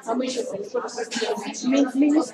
А мы сейчас минус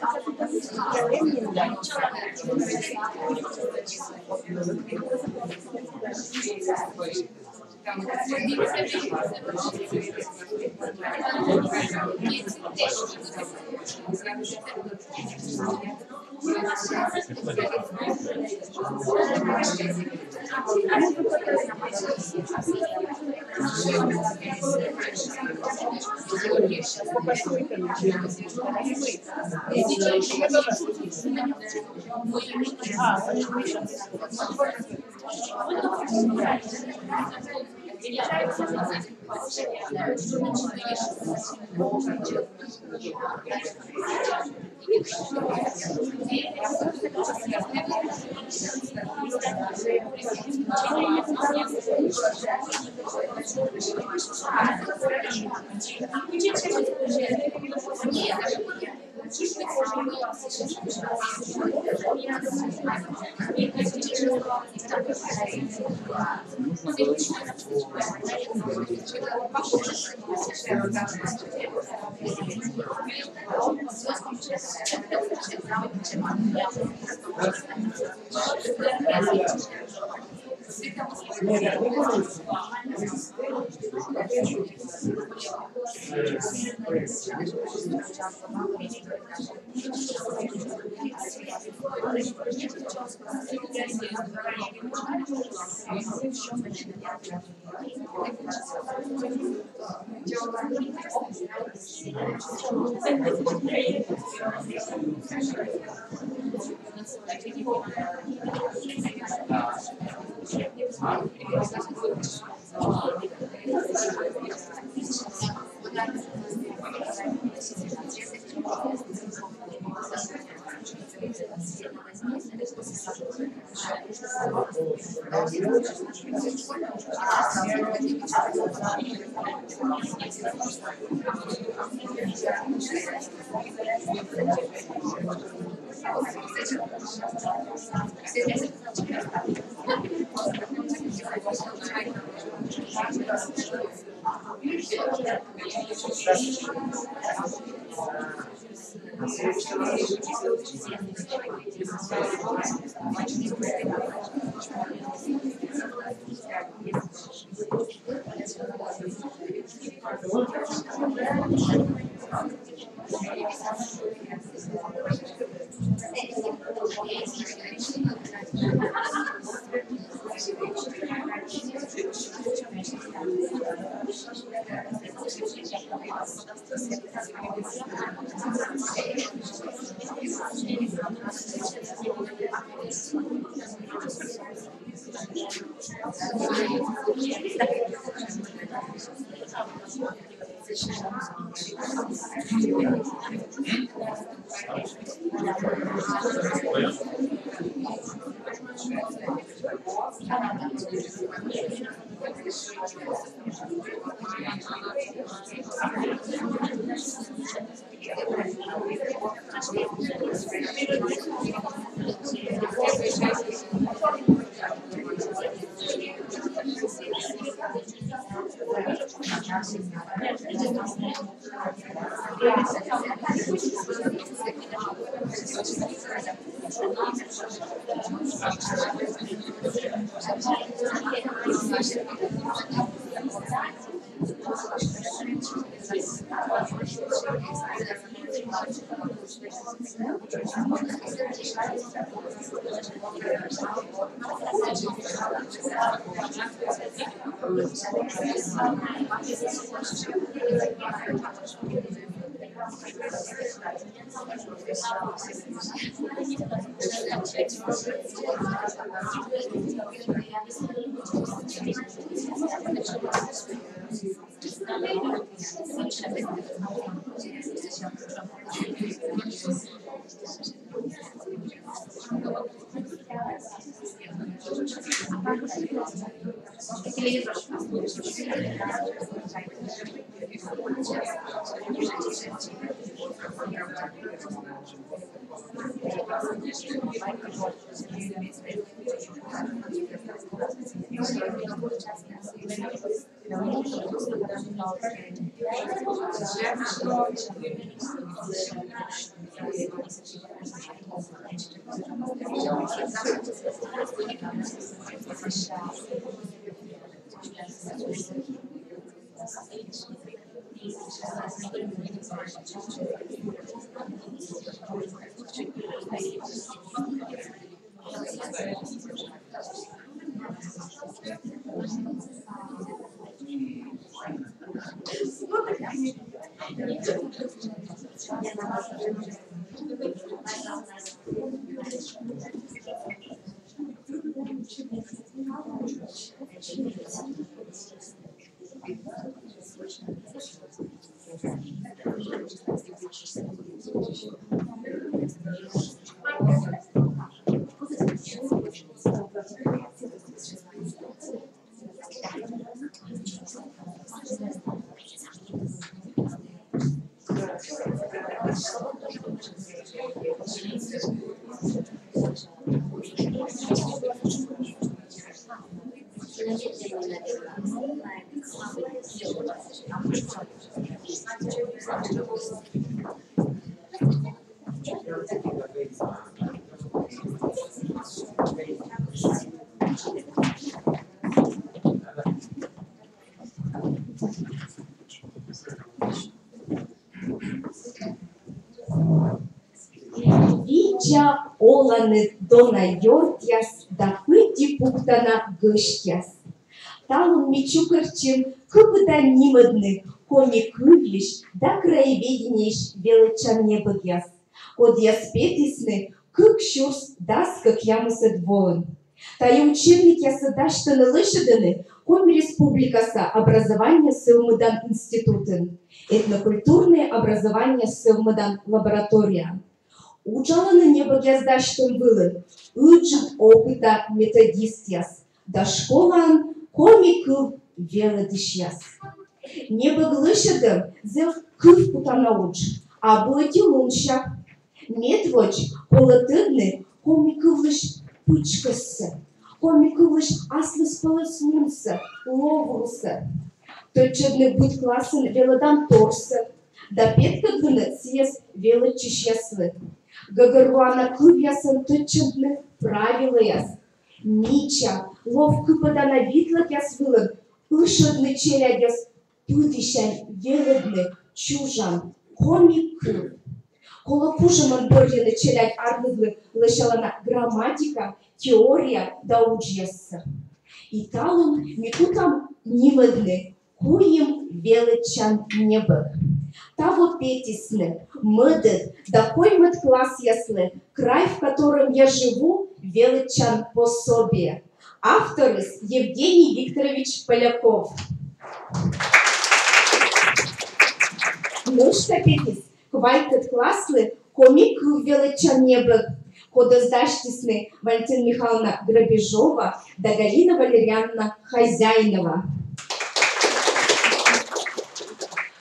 Vicea Olane Dona Yortias da Pânti Puctana Gâștias. Талон Мичукарчин кыпыта нимыдны, коми кывлиш, да краеведенеш величан небыгяс. Кодьяс петисны, кык щурс дас, как ямысыд волын. Тая учебник ясыдаштаны лышыдыны, коми республикаса образование сылмыдан институтын, этнокультурное образование сылмыдан лаборатория. Учаланы небыгяздаштын вылын, ыджын опыта методистяс, да школан коми кыв велыдышяс. Небыглышыдым зел кыв путанауч, а бъти лунша. Медвоч полотыдны коми кывлыш пычкасы, коми кывлыш аслыс пылыс лунсы, ловрусы. Точыдны быть классын велыдан торсы, да петкыдыны съес велычышяслы. Гагаруана кыв ясын точыдны правила яс. Нича, лов кыпыдана видлык яс вылын, ышыдны челядяс, пыдышан велыдны чужан, коми кыв. Кола пужымын бөрдені челядь ардыглы лышалана грамматика, теория да учьясы. И талун микутам нимыдны, куем величан небых. Таво петисны, мыдыд, да кой мыд класс яслы, край, в котором я живу, величан пособие. Автор Евгений Викторович Поляков. Ну что петис, квайтет класслы, комик величан небых, кодоздащтисны Валентина Михайловна Грабежова да Галина Валерьяновна Хозяинова.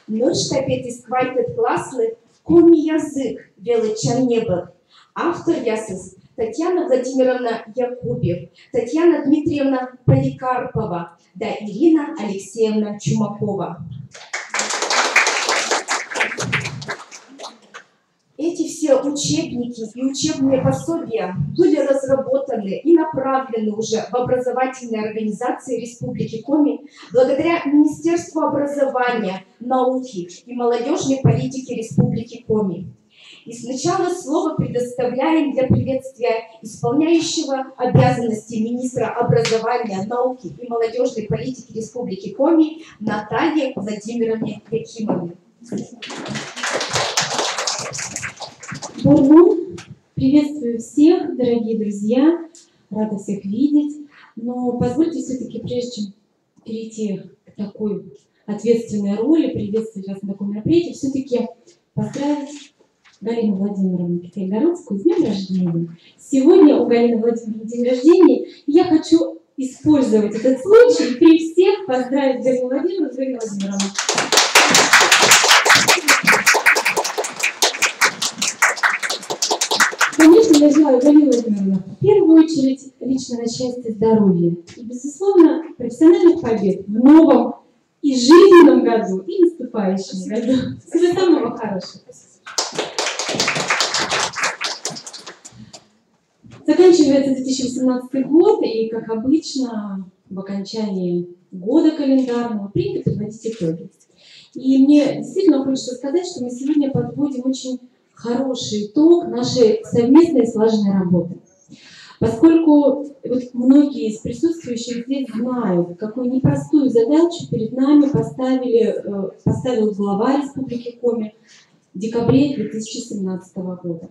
Ну что петис, квайтет класслы, коми язык величан небых. Автор ясыс Татьяна Владимировна Якубев, Татьяна Дмитриевна Поликарпова, да Ирина Алексеевна Чумакова. Эти все учебники и учебные пособия были разработаны и направлены уже в образовательные организации Республики Коми благодаря Министерству образования, науки и молодежной политики Республики Коми. И сначала слово предоставляем для приветствия исполняющего обязанности министра образования, науки и молодежной политики Республики Коми Наталье Владимировне Якимовне. Бурбун, приветствую всех, дорогие друзья, рада всех видеть. Но позвольте все-таки, прежде чем перейти к такой ответственной роли, приветствовать вас на таком мероприятии, все-таки поздравить Галину Владимировну Китайгородскую с днем рождения. Сегодня у Галины Владимировны день рождения, и я хочу использовать этот случай и при всех поздравить Галину Владимировну с Галиной Владимировной. Конечно, я желаю Галине Владимировне в первую очередь личного счастья, здоровья и, безусловно, профессиональных побед в новом и жизненном году, и наступающем году. Всего самого хорошего. Заканчивается 2018 год, и, как обычно, в окончании года календарного принято подводить итоги. И мне действительно хочется сказать, что мы сегодня подводим очень хороший итог нашей совместной слаженной работы. Поскольку вот многие из присутствующих здесь знают, какую непростую задачу перед нами поставил глава Республики Коми в декабре 2017 года.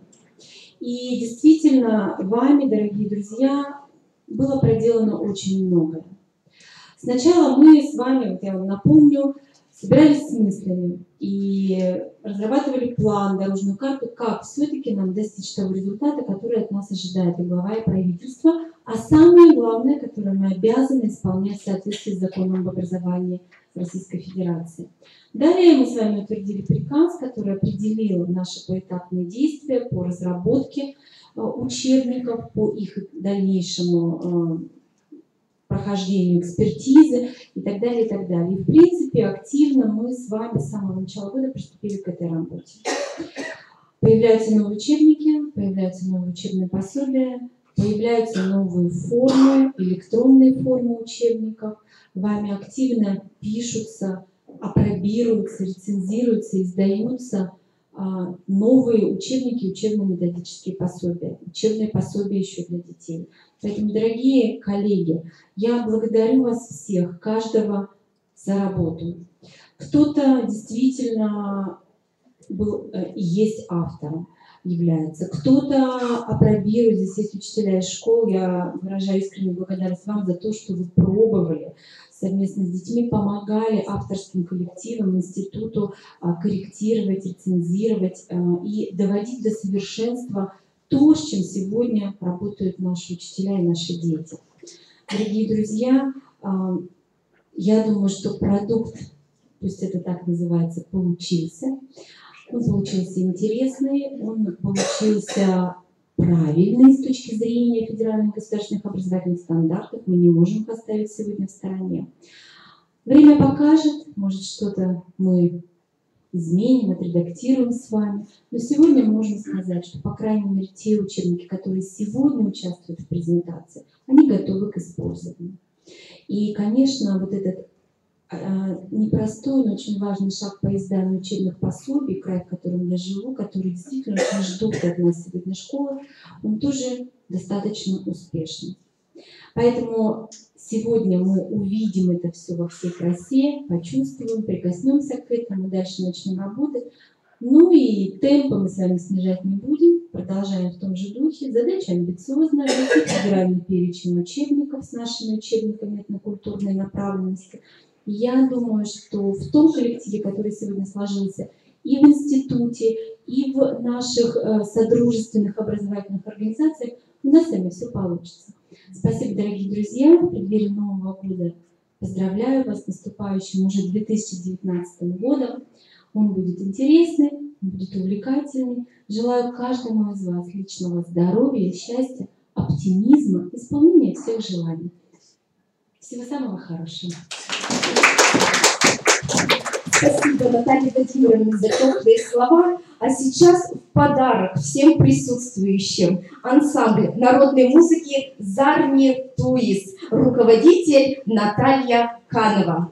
И действительно, вами, дорогие друзья, было проделано очень многое. Сначала мы с вами, вот я вам напомню, собирались с мыслями и разрабатывали план, дорожную карту, как все-таки нам достичь того результата, который от нас ожидает и глава, и правительство, а самое главное, которое мы обязаны исполнять в соответствии с законом об образовании Российской Федерации. Далее мы с вами утвердили приказ, который определил наши поэтапные действия по разработке учебников, по их дальнейшему прохождению экспертизы и так далее, и так далее. И в принципе активно мы с вами с самого начала года приступили к этой работе. Появляются новые учебники, появляются новые учебные пособия, появляются новые формы, электронные формы учебников. Вами активно пишутся, апробируются, рецензируются, издаются новые учебники, учебно-методические пособия, учебные пособия еще для детей. Поэтому, дорогие коллеги, я благодарю вас всех, каждого за работу. Кто-то действительно был и есть автором, является. Кто-то апробирует, здесь есть учителя из школ, я выражаю искреннюю благодарность вам за то, что вы пробовали совместно с детьми, помогали авторским коллективам, институту корректировать, рецензировать и доводить до совершенства то, с чем сегодня работают наши учителя и наши дети. Дорогие друзья, я думаю, что продукт, пусть это так называется, получился. Он получился интересный, он получился правильный с точки зрения федеральных государственных образовательных стандартов. Мы не можем их оставить сегодня в стороне. Время покажет, может что-то мы изменим, отредактируем с вами. Но сегодня можно сказать, что, по крайней мере, те учебники, которые сегодня участвуют в презентации, они готовы к использованию. И, конечно, вот этот непростой, но очень важный шаг по изданию учебных пособий, край, в котором я живу, который действительно очень ждут от нас сегодня школы, он тоже достаточно успешный. Поэтому сегодня мы увидим это все во всей красе, почувствуем, прикоснемся к этому, дальше начнем работать. Ну и темпы мы с вами снижать не будем, продолжаем в том же духе. Задача амбициозная, найти федеральный перечень учебников с нашими учебниками этнокультурной направленности. Я думаю, что в том коллективе, который сегодня сложился и в институте, и в наших содружественных образовательных организациях, у нас с вами все получится. Спасибо, дорогие друзья. В преддверии Нового года поздравляю вас с наступающим уже 2019 годом. Он будет интересный, он будет увлекательный. Желаю каждому из вас личного здоровья, счастья, оптимизма, исполнения всех желаний. Всего самого хорошего. Спасибо, Наталья Владимировна, за теплые слова. А сейчас в подарок всем присутствующим ансамбль народной музыки «Зарни Туис», руководитель Наталья Канова.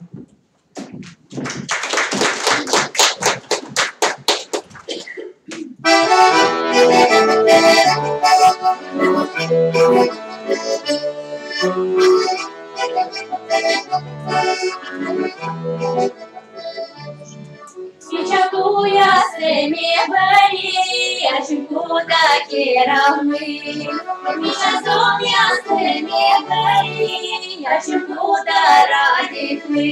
Чакуя семи бери, а чекута керамы. Мишазоня семи бери, а чекута радикны.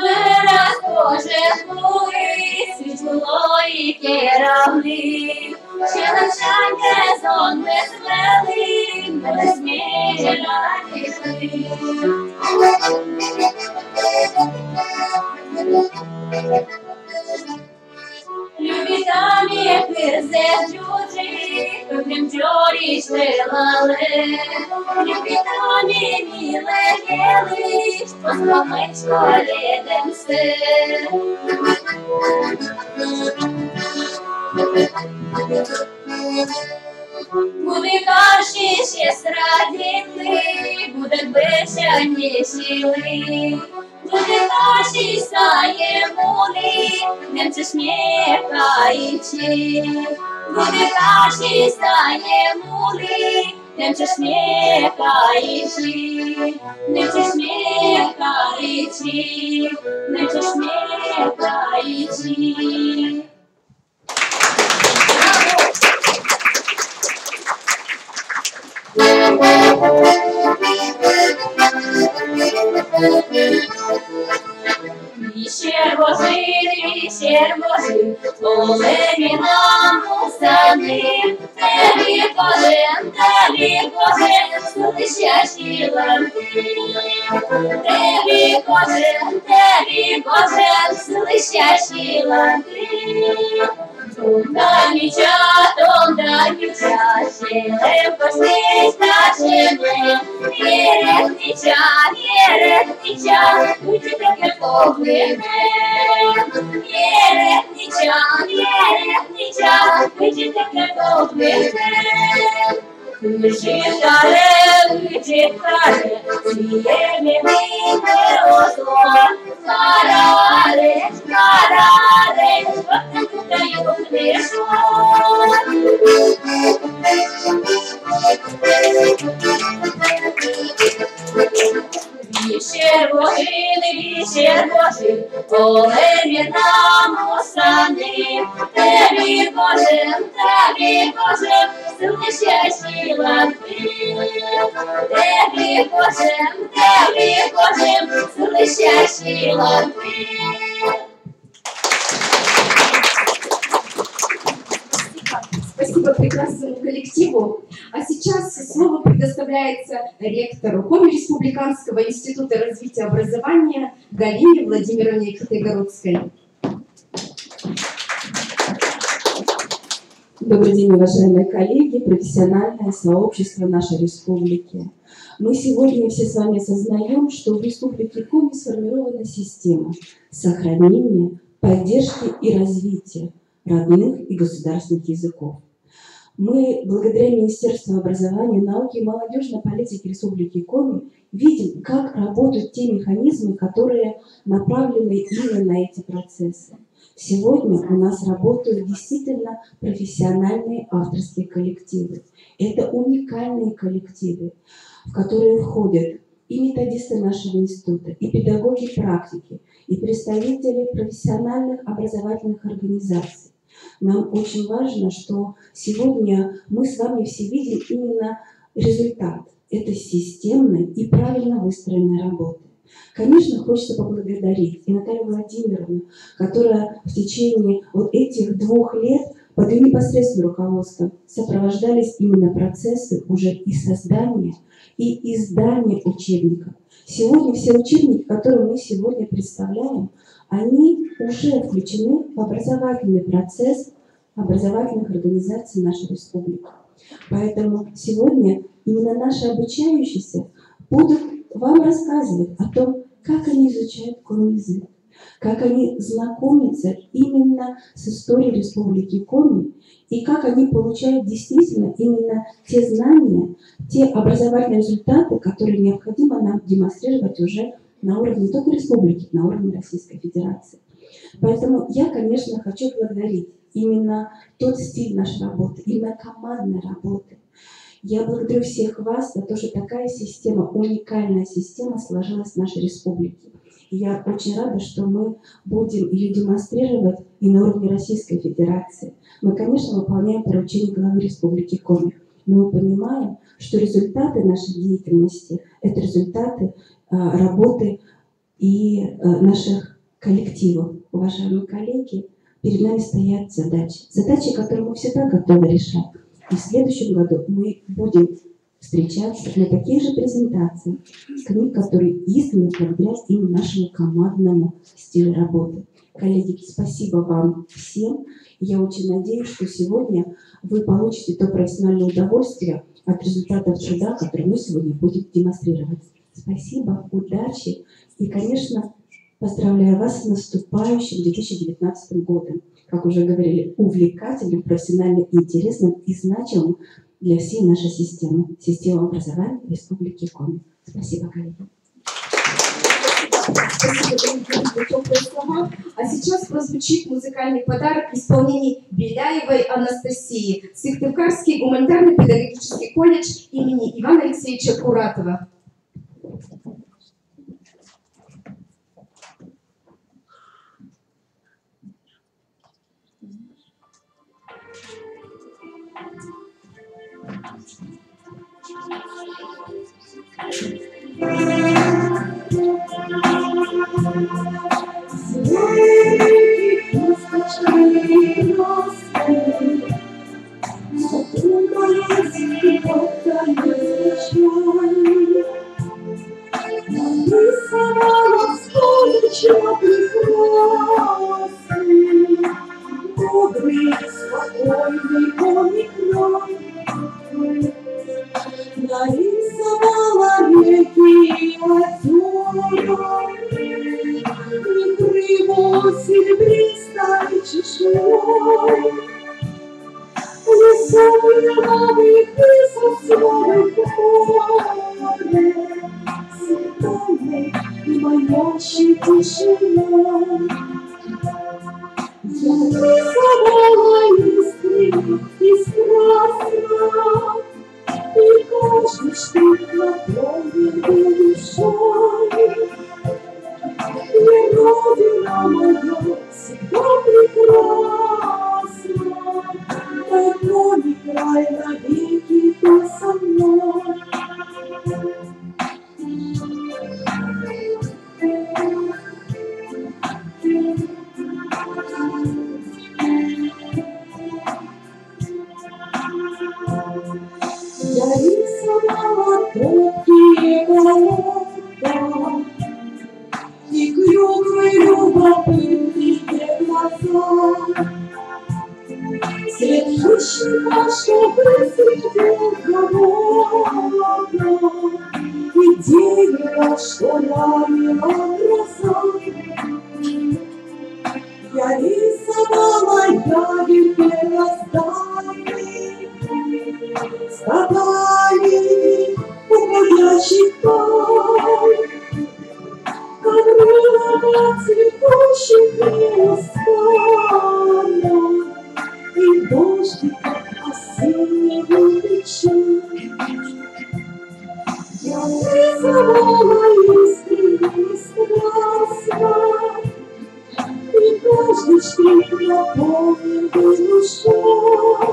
Вираз кожен колись світ було і керівник, ще навчання зон ми звели, ми не зміжена дійшли. Любі там є пирзет джуджі, крім джорі шлилали. Любі там є міле єлиш, поскамечко лідемсе. Буде каші ще страділи, буде бешані сіли. Буде каші стає мули, немце сміхаючи. Буде каші стає мули, немце сміхаючи. Немце сміхаючи, немце сміхаючи. Віщер Божий, олені нам усани, Телі кожен, слышащий лампи. Телі кожен, слышащий лампи. Тонда меча, щелем коснись нашими. Ерет нича, будьте таки поглядне. Ерет нича, будьте таки поглядне. Вичитали, сміємі вийде осло. Скарали, от не кутаю книжку. Віщер Божий, олені нам усани. Телі кожен, слышащий лампи. Телі кожен, слышащий лампи. Спасибо прекрасному коллективу. А сейчас слово предоставляется ректору Коми Республиканского института развития образования Галине Владимировне Катайгородской. Добрый день, уважаемые коллеги, профессиональное сообщество нашей республики. Мы сегодня все с вами осознаем, что в Республике Коми сформирована система сохранения, поддержки и развития родных и государственных языков. Мы, благодаря Министерству образования, науки и молодежной политики Республики Коми, видим, как работают те механизмы, которые направлены именно на эти процессы. Сегодня у нас работают действительно профессиональные авторские коллективы. Это уникальные коллективы, в которые входят и методисты нашего института, и педагоги практики, и представители профессиональных образовательных организаций. Нам очень важно, что сегодня мы с вами все видим именно результат этой системной и правильно выстроенной работы. Конечно, хочется поблагодарить и Наталью Владимировну, которая в течение вот этих 2 лет под ее непосредственным руководством сопровождались именно процессы уже и создания, и издания учебников. Сегодня все учебники, которые мы сегодня представляем, они уже включены в образовательный процесс образовательных организаций нашей республики. Поэтому сегодня именно наши обучающиеся будут вам рассказывать о том, как они изучают коми язык, как они знакомятся именно с историей Республики Коми и как они получают действительно именно те знания, те образовательные результаты, которые необходимо нам демонстрировать уже на уровне не только республики, на уровне Российской Федерации. Поэтому я, конечно, хочу благодарить именно тот стиль нашей работы, именно командной работы. Я благодарю всех вас за то, что такая система, уникальная система сложилась в нашей республике. И я очень рада, что мы будем ее демонстрировать и на уровне Российской Федерации. Мы, конечно, выполняем поручение главы Республики Коми, но мы понимаем, что результаты нашей деятельности – это результаты работы и наших коллективов. Уважаемые коллеги, перед нами стоят задачи. Задачи, которые мы всегда готовы решать. И в следующем году мы будем встречаться на таких же презентациях с книг, которые изданы благодаря именно нашему командному стилю работы. Коллеги, спасибо вам всем. Я очень надеюсь, что сегодня вы получите то профессиональное удовольствие от результатов труда, которые мы сегодня будем демонстрировать. Спасибо, удачи и, конечно, поздравляю вас с наступающим 2019 годом. Как уже говорили, увлекательным, профессионально интересным и значимым для всей нашей системы образования Республики Коми. Спасибо, коллеги. Спасибо, дорогие теплые слова. А сейчас прозвучит музыкальный подарок в исполнении Беляевой Анастасии, Сыктывкарский гуманитарный педагогический колледж имени Ивана Алексеевича Куратова. Нарисовала реки озера, и крыло серебристой чешуей. Рисовала их высоцовой море, светлой и манящей тишиной. Я рисовала искры из красного, и каждый штрих наполнен был душой. И Родина моя всегда прекрасна, такой край навеки ты со мной. Я рисовала тонкие болота и круглые любопытные глаза. След хищника, что выследил кого-то, и дерево, что ранила гроза. Я рисовала ягель первозданный, стадами уходящих пар, коврила цветущих неустанно, и дождик осеннего печаль. Я рисовала искры из красного, и каждый штрих наполнен был душой.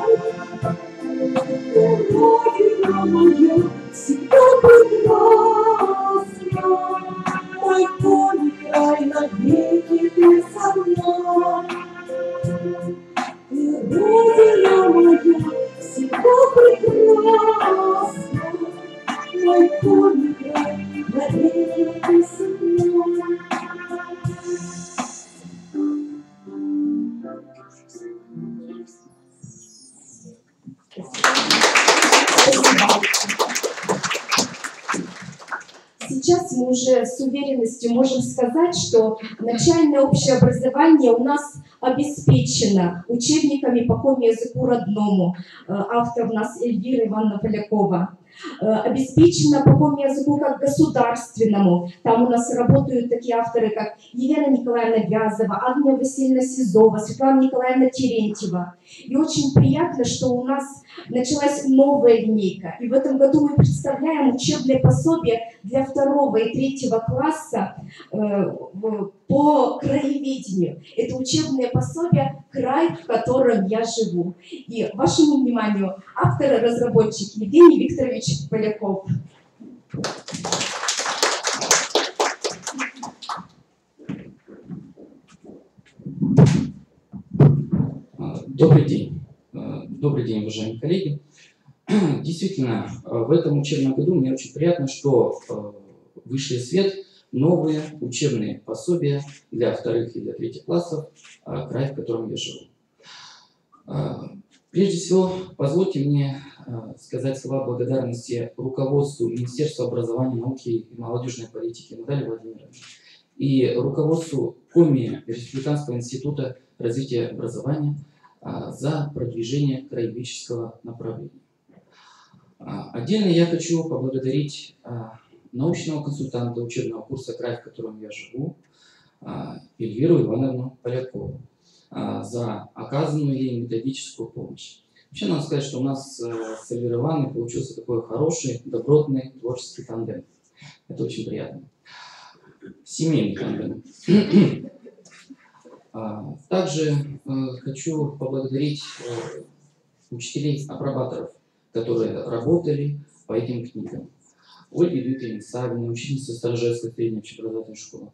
Родина моя всегда прекрасна, мой кони край навеки ты со мной. Родина моя всегда прекрасна, мой кони край навеки ты со мной. Сейчас мы уже с уверенностью можем сказать, что начальное общее образование у нас обеспечено учебниками по коми-языку родному. Автор у нас Эльвира Ивановна Полякова. Обеспечено по коми-языку как государственному. Там у нас работают такие авторы, как Елена Николаевна Вязова, Агния Васильевна Сизова, Светлана Николаевна Терентьева. И очень приятно, что у нас началась новая линейка. И в этом году мы представляем учебное пособие для 2 и 3 класса по краеведению. Это учебное пособие «Край, в котором я живу». И вашему вниманию автор и разработчик Евгений Викторович Поляков. Добрый день. Добрый день, уважаемые коллеги. Действительно, в этом учебном году мне очень приятно, что вышли в свет новые учебные пособия для вторых и для третьих классов края, в котором я живу. Прежде всего, позвольте мне сказать слова благодарности руководству Министерства образования, науки и молодежной политики Натальи Владимировны и руководству Коми Республиканского института развития образования за продвижение краеведческого направления. Отдельно я хочу поблагодарить научного консультанта учебного курса «Край, в котором я живу», Эльвиру Ивановну Полякову, за оказанную ей методическую помощь. Вообще, надо сказать, что у нас с Эльвирой Ивановной получился такой хороший, добротный творческий тандем. Это очень приятно. Семейный тандем. Также хочу поблагодарить учителей-апробаторов, которые работали по этим книгам. Ольге Дмитриевне Савиной, ученице Сторожевской средней общеобразовательной школы,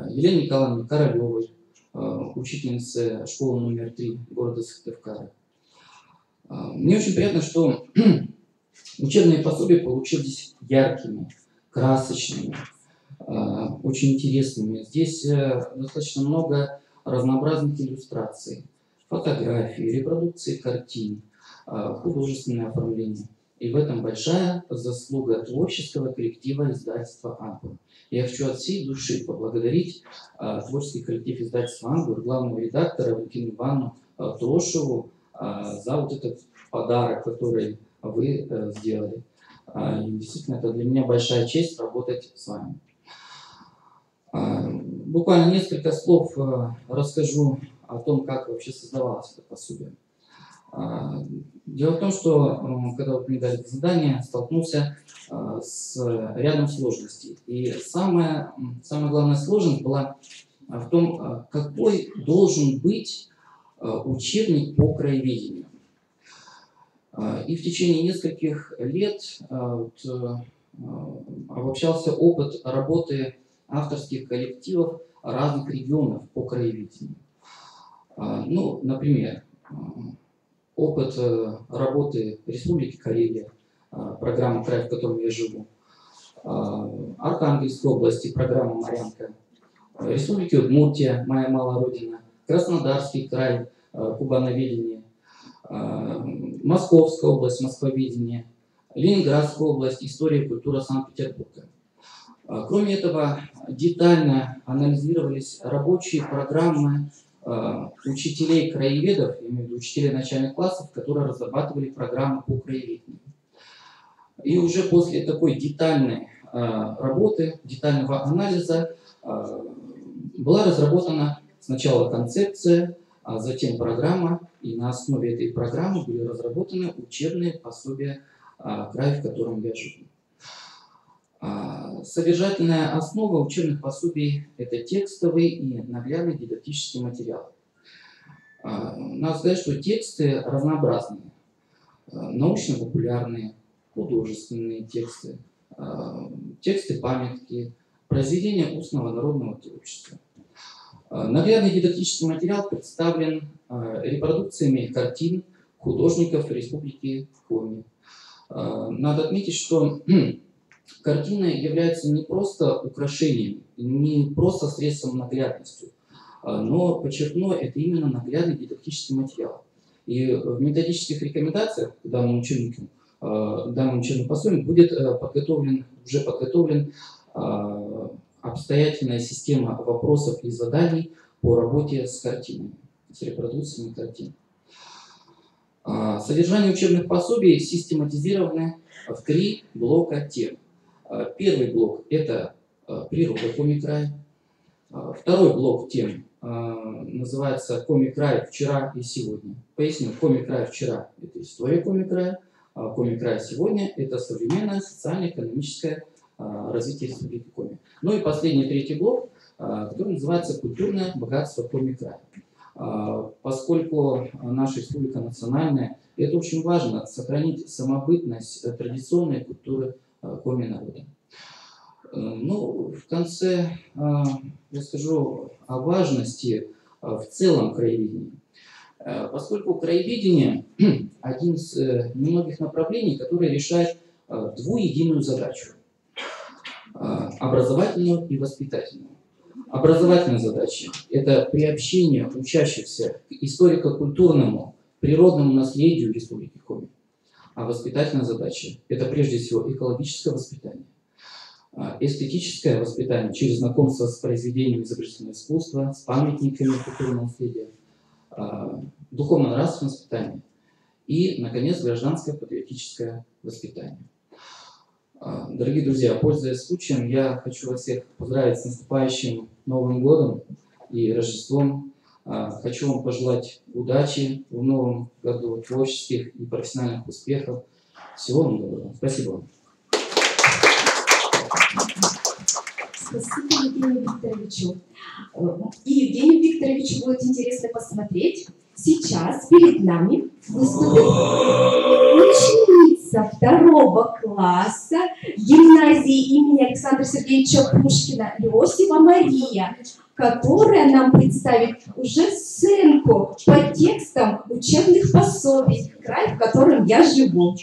Елене Николаевне Королевой, учительнице школы номер 3 города Сыктывкара. Мне очень приятно, что учебные пособия получились яркими, красочными, очень интересными. Здесь достаточно много разнообразных иллюстраций, фотографий, репродукции картин, художественное оформление. И в этом большая заслуга творческого коллектива издательства «Ангур». Я хочу от всей души поблагодарить творческий коллектив издательства «Ангур», главного редактора Валентину Ивановну Трошеву за вот этот подарок, который вы сделали. И действительно, это для меня большая честь работать с вами. Буквально несколько слов расскажу о том, как вообще создавалось это пособие. Дело в том, что когда мне дали это задание, столкнулся с рядом сложностей. И самая главная сложность была в том, какой должен быть учебник по краеведению. И в течение нескольких лет обобщался опыт работы авторских коллективов разных регионов по краеведению. Ну, например, опыт работы Республики Карелия, программа «Край, в котором я живу», Архангельской области, программа «Морянка», Республики Удмуртия, моя малая родина, Краснодарский край, кубановедение, Московская область, москвоведение, Ленинградская область, история и культура Санкт-Петербурга. Кроме этого, детально анализировались рабочие программы учителей-краеведов, я имею в виду учителей начальных классов, которые разрабатывали программы по краеведению. И уже после такой детальной работы, детального анализа была разработана сначала концепция, а затем программа, и на основе этой программы были разработаны учебные пособия края, в котором я живу. Содержательная основа учебных пособий – это текстовый и наглядный дидактический материал. Надо сказать, что тексты разнообразные. Научно-популярные, художественные тексты, тексты-памятки, произведения устного народного творчества. Наглядный дидактический материал представлен репродукциями картин художников Республики Коми. Надо отметить, что картины являются не просто украшением, не просто средством наглядности, но, подчеркну, это именно наглядный дидактический материал. И в методических рекомендациях к данному учебнику, данному учебному пособию будет уже подготовлен обстоятельная система вопросов и заданий по работе с картинами, с репродукциями картин. Содержание учебных пособий систематизировано в 3 блока тем. Первый блок – это природа Коми-края. Второй блок тем называется Коми-край вчера и сегодня. Поясню, Коми-край вчера – это история Коми-края, а Коми-край сегодня – это современное социально-экономическое развитие Республики Коми. Ну и последний, третий блок, который называется «Культурное богатство Коми-края». Поскольку наша республика национальная, это очень важно – сохранить самобытность традиционной культуры Коми-народа. Ну, в конце я скажу о важности в целом краеведения. Поскольку краеведение – один из немногих направлений, который решает двуединую задачу – образовательную и воспитательную. Образовательная задача – это приобщение учащихся к историко-культурному, природному наследию Республики Коми. А воспитательная задача – это прежде всего экологическое воспитание, эстетическое воспитание через знакомство с произведениями изобразительного искусства, с памятниками культурного наследия, духовно-нравственное воспитание и, наконец, гражданское патриотическое воспитание. Дорогие друзья, пользуясь случаем, я хочу вас всех поздравить с наступающим Новым годом и Рождеством. Хочу вам пожелать удачи в новом году, творческих и профессиональных успехов. Всего вам доброго. Спасибо вам. Спасибо Евгению Викторовичу. И Евгению Викторовичу будет интересно посмотреть. Сейчас перед нами выступит ученица 2 класса гимназии имени Александра Сергеевича Пушкина Иосифа Мария, которая нам представит уже сценку по текстам учебных пособий, край, в котором я живу.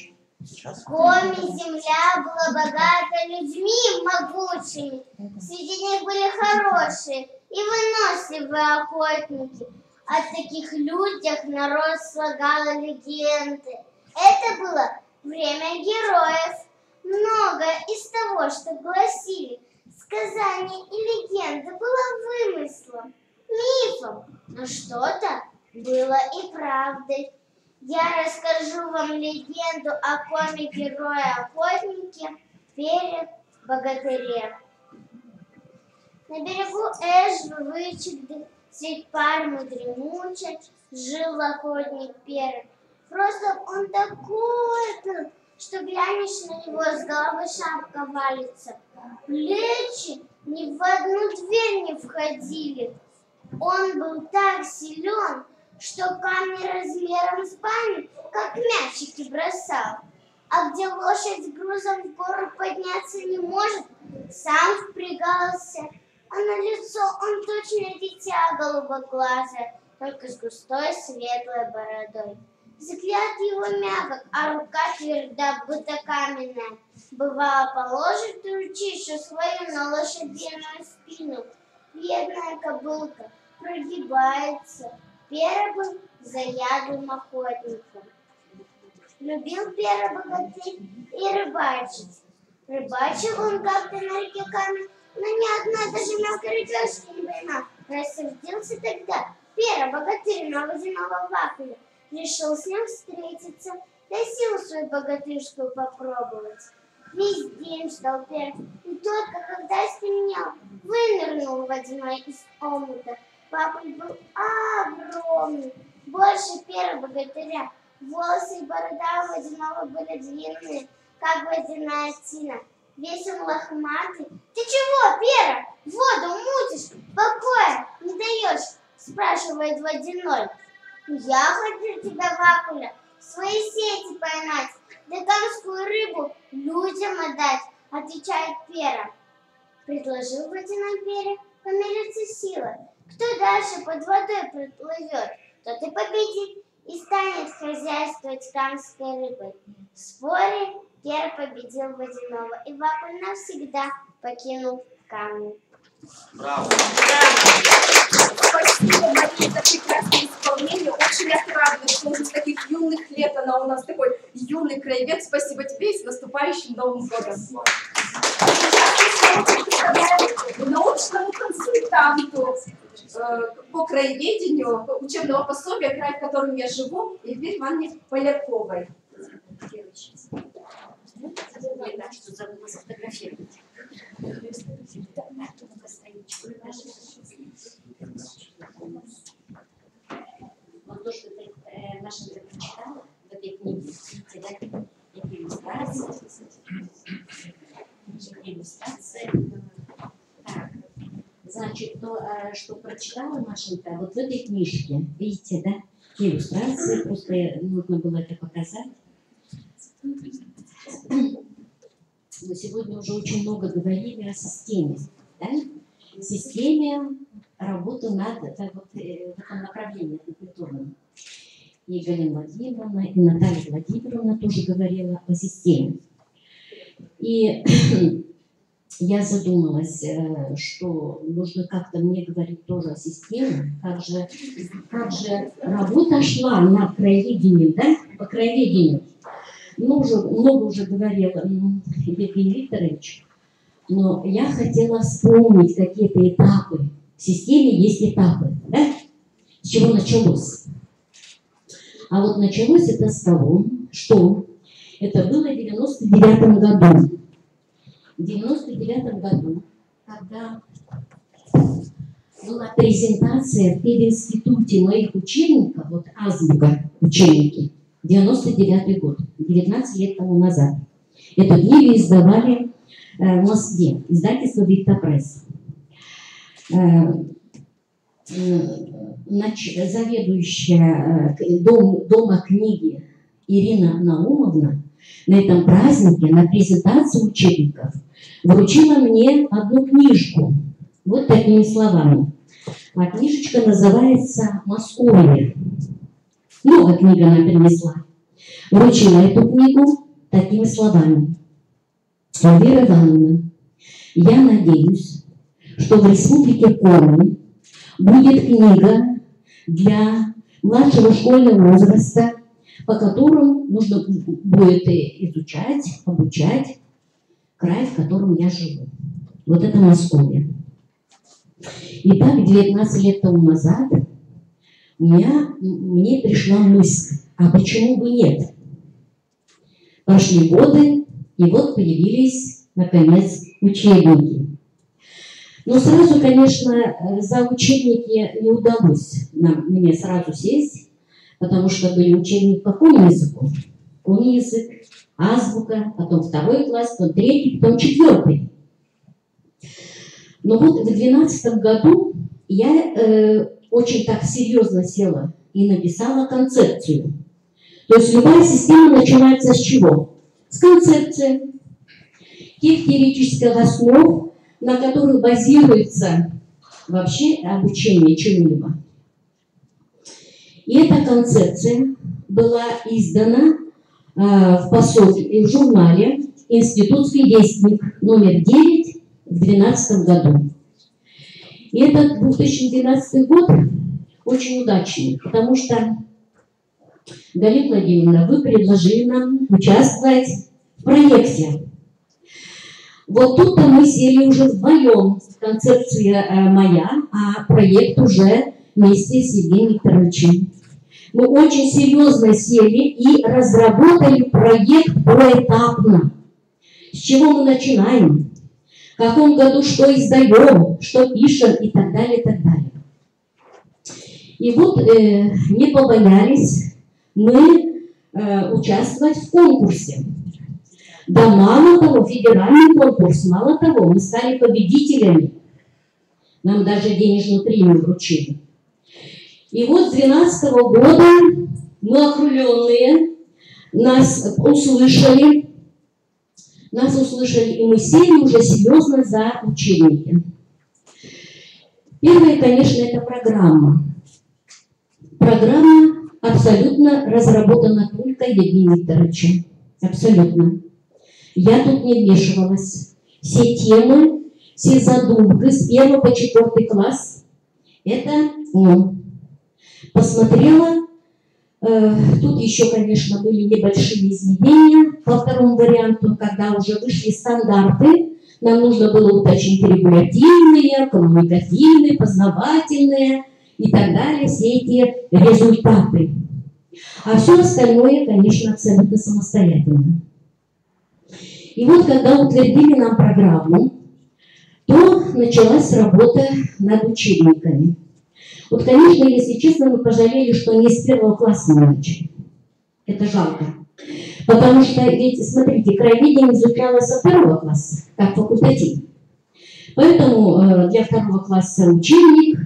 Коми земля была богата людьми могучими, среди них были хорошие и выносливые охотники. О таких людях народ слагал легенды. Это было время героев. Многое из того, что гласили сказания и легенды, было вымыслом, мифом, но что-то было и правдой. Я расскажу вам легенду о коме-герое-охотнике Пере Богатыре. На берегу Эжвы Вычегды, средь пальмы дремучей, жил охотник Пере. Просто он такой был, что глянешь на него, с головы шапка валится. Плечи ни в одну дверь не входили. Он был так силен, что камни размером с баню, как мячики, бросал. А где лошадь с грузом в гору подняться не может, сам впрягался. А на лицо он точно дитя голубоглазое, только с густой светлой бородой. Взгляд его мягок, а рука тверда, будто каменная. Бывало, положит ручищу свою на лошадиную спину. Бедная кобылка прогибается. Пере был заядлым охотником. Любил Пере Богатырь и рыбачить. Рыбачил он как-то на реке Каме, но ни одной даже мелкой рыбешки не поймал. Рассердился тогда Пере Богатырь на водяного Вакуля. Решил с ним встретиться, да силу свою богатырскую попробовать. Весь день ждал Пере, и только когда стемнело, вынырнул водяной из омута. Вакуль был огромный, больше Пере Богатыря. Волосы и борода у водяного были длинные, как водяная тина. Весь он лохматый. Ты чего, Пере, воду мутишь, покоя не даешь? Спрашивает водяной. Я хочу тебя, Вакуля, свои сети поймать, да камскую рыбу людям отдать, отвечает Пере. Предложил водяной Пере помериться силой. Кто дальше под водой проплывет, тот и победит и станет хозяйствовать камской рыбой. В споре Пере победил водяного, и Вакуль навсегда покинул камни. Браво! Спасибо, Мария, за прекрасное исполнение. Очень отрадно, что уже с таких юных лет она у нас такой юный краевед. Спасибо тебе и с наступающим Новым годом. Научному консультанту по краеведению учебного пособия «Край, в котором я живу», Эльвире Ивановне Поляковой. Забыла сфотографировать. Вот то, что ты, Маша, прочитала в этой книге, видите, да? Эти иллюстрации. Так, значит, то, что прочитала Машенька, вот в этой книжке, видите, да? Те иллюстрации, просто нужно было это показать. Мы сегодня уже очень много говорили о системе, да? Системе работы над в этом направлении, над культурным. и Галина Владимировна, и Наталья Владимировна тоже говорила о системе. И я задумалась, что нужно как-то мне говорить тоже о системе, как же работа шла над краеведением, да, по краеведению. Много уже говорил Евгений Викторович, но я хотела вспомнить какие-то этапы. В системе есть этапы, да? С чего началось? А вот началось это с того, что это было в 99-м году. В 99-м году, когда была презентация в пединституте моих учебников, вот азбука учебники, 99-й год, 19 лет тому назад. Эту книгу издавали в Москве, издательство Виктопресс. Заведующая дома книги Ирина Наумовна на этом празднике, на презентацию учебников, вручила мне одну книжку, вот такими словами. А книжечка называется «Московия». Много книг она принесла. Вручила эту книгу такими словами. Эльвира Ивановна, я надеюсь, что в Республике Коми будет книга для младшего школьного возраста, по которым нужно будет изучать, обучать край, в котором я живу. Вот это Московия. Итак, 19 лет тому назад мне пришла мысль, а почему бы нет? Прошли годы, и вот появились, наконец, учебники. Но сразу, конечно, за учебники не удалось мне сразу сесть, потому что были учебники по какому языку? Коми язык, азбука, потом 2 класс, потом 3, потом 4. Но вот в 2012 году я очень так серьезно села и написала концепцию. То есть любая система начинается с чего? С концепции, тех теоретических основ, на которых базируется вообще обучение чему-либо. И эта концепция была издана в журнале «Институтский вестник» номер 9 в 2012 году. И этот 2012 год очень удачный, потому что, Галина Владимировна, вы предложили нам участвовать в проекте. Вот тут-то мы сели уже вдвоем, концепция моя, а проект уже вместе с Евгением Викторовичем. Мы очень серьезно сели и разработали проект поэтапно. С чего мы начинаем, в каком году что издаем, что пишем и так далее, и так далее. И вот не побоялись мы участвовать в конкурсе. Да мало того, федеральный конкурс, мало того, мы стали победителями. Нам даже денежную премию вручили. И вот с 2012 года мы окрыленные, нас услышали, и мы сели уже серьезно за учебники. Первое, конечно, это программа. Программа абсолютно разработана только Евгением Викторовичем. Абсолютно. Я тут не вмешивалась. Все темы, все задумки с 1 по 4 класс, это он. Посмотрела, тут еще, конечно, были небольшие изменения по второму варианту, когда уже вышли стандарты, нам нужно было уточнить регулятивные, коммуникативные, познавательные и так далее, все эти результаты. А все остальное, конечно, абсолютно самостоятельно. И вот, когда утвердили нам программу, то началась работа над учебниками. Вот, конечно, если честно, мы пожалели, что не с 1 класса мы начали. Это жалко. Потому что, ведь, смотрите, краеведение изучалось со 2 класса, как факультатив. Поэтому для 2 класса учебник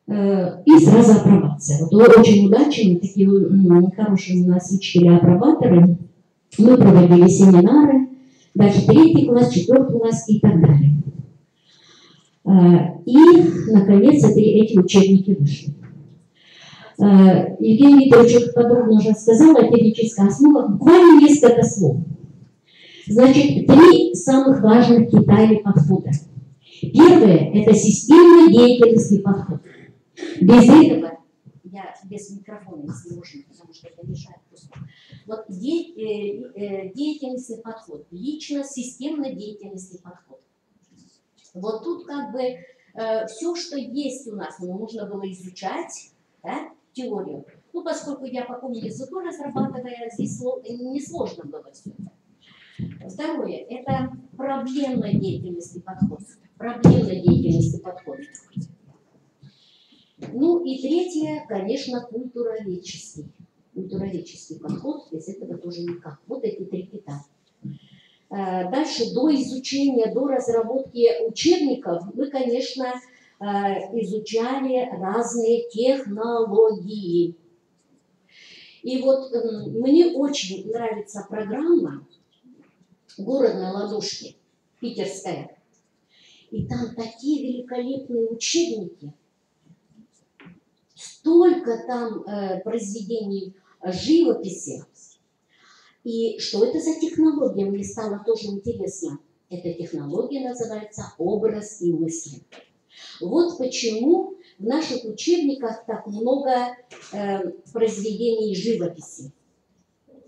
и сразу апробация. Вот очень удачно, такие хорошие у нас учителя-апробаторы. Мы проводили семинары, даже 3 класс, 4 класс и так далее. И, наконец, эти учебники вышли. Евгений Викторович очень подробно уже сказал о теоретической основе. Буквально несколько слов. Значит, 3 самых важных детали подхода. Первое – это системно-деятельностный подход. Без этого, я без микрофона, если можно, потому что это мешает просто. Вот деятельностный подход, лично-системно-деятельностный подход. Вот тут как бы все, что есть у нас, нужно было изучать, да, теорию. Ну, поскольку я по какому языку разрабатываю, здесь несложно было все это. Второе – это проблемно-деятельностный подход. Проблемно-деятельностный подход. Ну и третье, конечно, культуроведческий. Культуроведческий подход, без этого тоже никак. Вот эти 3 кита. Дальше, до изучения, до разработки учебников мы, конечно, изучали разные технологии. И вот мне очень нравится программа «Город на ладошке», питерская. И там такие великолепные учебники, столько там произведений живописи. И что это за технология, мне стало тоже интересно. Эта технология называется «Образ и мысли». Вот почему в наших учебниках так много произведений живописи.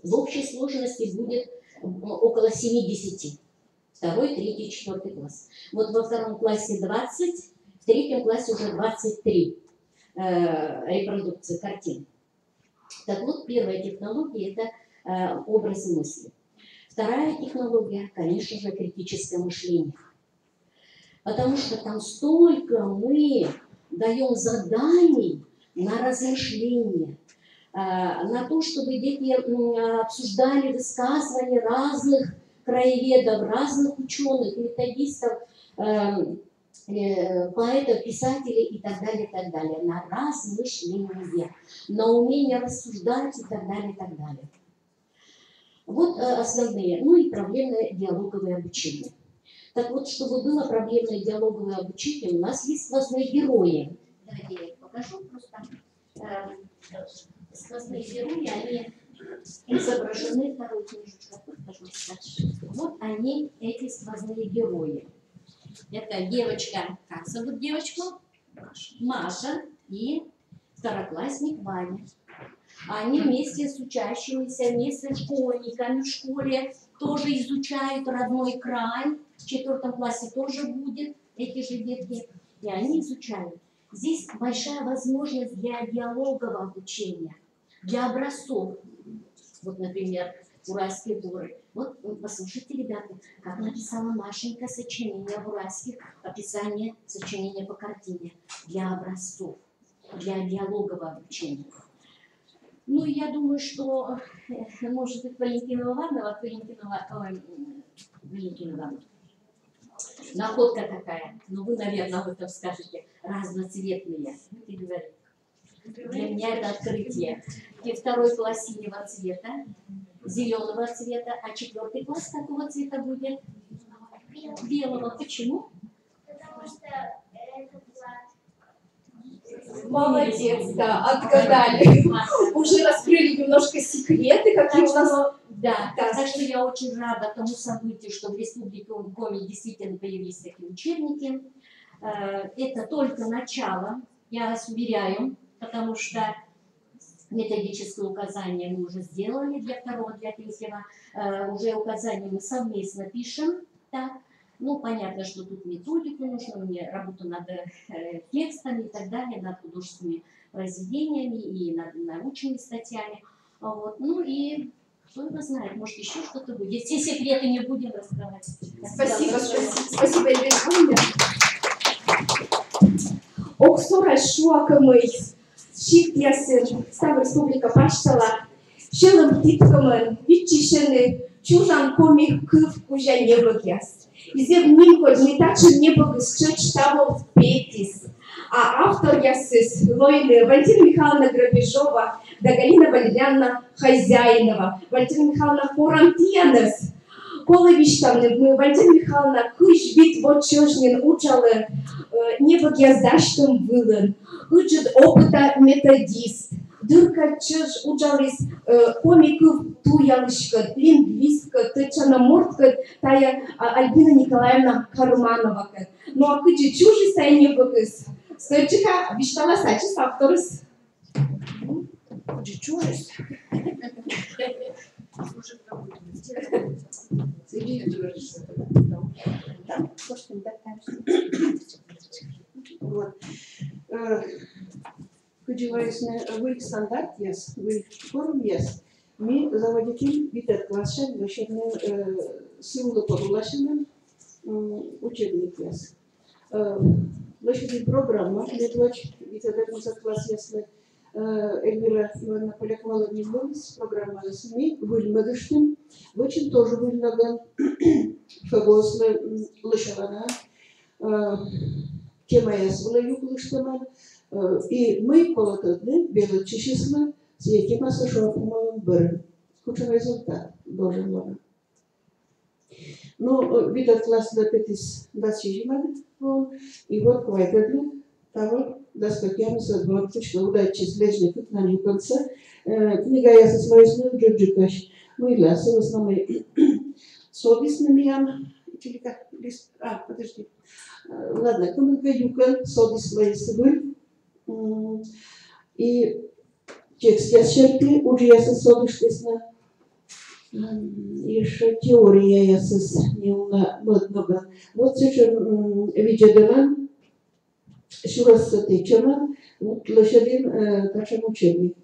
В общей сложности будет около 70. 2, 3, 4 класс. Вот во 2 классе 20, в 3 классе уже 23 репродукции картин. Так вот, первая технология – это образ и мысли. Вторая технология, конечно же, критическое мышление. Потому что там столько мы даем заданий на размышление, на то, чтобы дети обсуждали высказывания разных краеведов, разных ученых, методистов, поэтов, писателей и так далее, на размышление, на умение рассуждать и так далее, и так далее. Вот основные, ну и проблемное диалоговое обучение. Так вот, чтобы было проблемное диалоговое обучение, у нас есть сквозные герои. Давайте я их покажу просто. Сквозные герои, они изображены, вторую книжечку, пожалуйста. Вот они, эти сквозные герои. Это девочка, как зовут девочку? Маша и второклассник Ваня. Они вместе с учащимися, вместе с школьниками в школе тоже изучают родной край. В 4 классе тоже будет эти же детки. И они изучают. Здесь большая возможность для диалогового обучения, для образцов. Вот, например, Уральские горы. Вот послушайте, ребята, как написала Машенька сочинение в уральских, описание сочинения по картине для образцов, для диалогового обучения. Ну, я думаю, что, может быть, Валентина Ивановна, находка такая, но вы, наверное, об этом скажете, разноцветные. Для меня это открытие. И 2 класс синего цвета, зеленого цвета, а 4 класс какого цвета будет? Белого. Почему? Потому что это Молодец, да, отгадали. Уже раскрыли немножко секреты, какие у нас... Да, так что я очень рада тому событию, что в Республике Коми действительно появились такие учебники. Это только начало, я вас уверяю, потому что методическое указание мы уже сделали для 2, для 3. Уже указания мы совместно пишем. Так. Ну, понятно, что тут методику нужно, мне работу над текстами и так далее, над художественными произведениями и над научными статьями. Вот. Ну и кто его знает, может еще что-то будет. Все секреты не будем раскрывать. Спасибо, спасибо, Елена. Оксора Шуакамый, Шихтясын, Став Республика Паштала, Шелым Титкамын, Витчишины, Чужан Комик Кыв Кужаневагяс. Изев Нимкод не так же не погасчет штабов Петис. А автор ясыс Лойны Валентина Михайловна Грабежова, да Галина Валерьяновна Хозяинова, Валентина Михайловна Форантьянес, Коловиштаны мы Валентина Михайловна кыш вид вот чёжнин учалы не багяздаштым вылын. Учит опыта методист. Дырка чыж учалыс комиков туялышкы, лингвистка, тычаномордка, тая Альбина Николаевна Карманова. Ну а кыджи чужи стояние бакыс. Стойчика виштала сачис авторыс. Чужесть. Вы стандарт yes, вы форм yes. Мы заводитель битет класса, вещерный силу подулашенным учебник yes. Вещерный программа, летвач битет класс если Эльвира Ивановна Полякова не вылез, программа с ними, выльмадыштым, очень тоже выльнаган, фагослы лышавана, тема ясвала юглыштаман, и мы полотодны, белые числа, с яким асашуапумалом бэрэн. Куча результат должен быть. Ну, видят класс на пятис дачижимады, и вот квайтадлы, того, да, скакями созвончично удачи слежный путь на нем конца. Книга я со своей сной джуджикаш. Мы лясы в основном содис на миян. Подожди. Ладно, комментка юка содис своей собой. И текст я черпи, уже я со содиш тесно. Еще теория я со неуна модного. Вот сейчас видео еще раз течема, лошадин тачем учебник.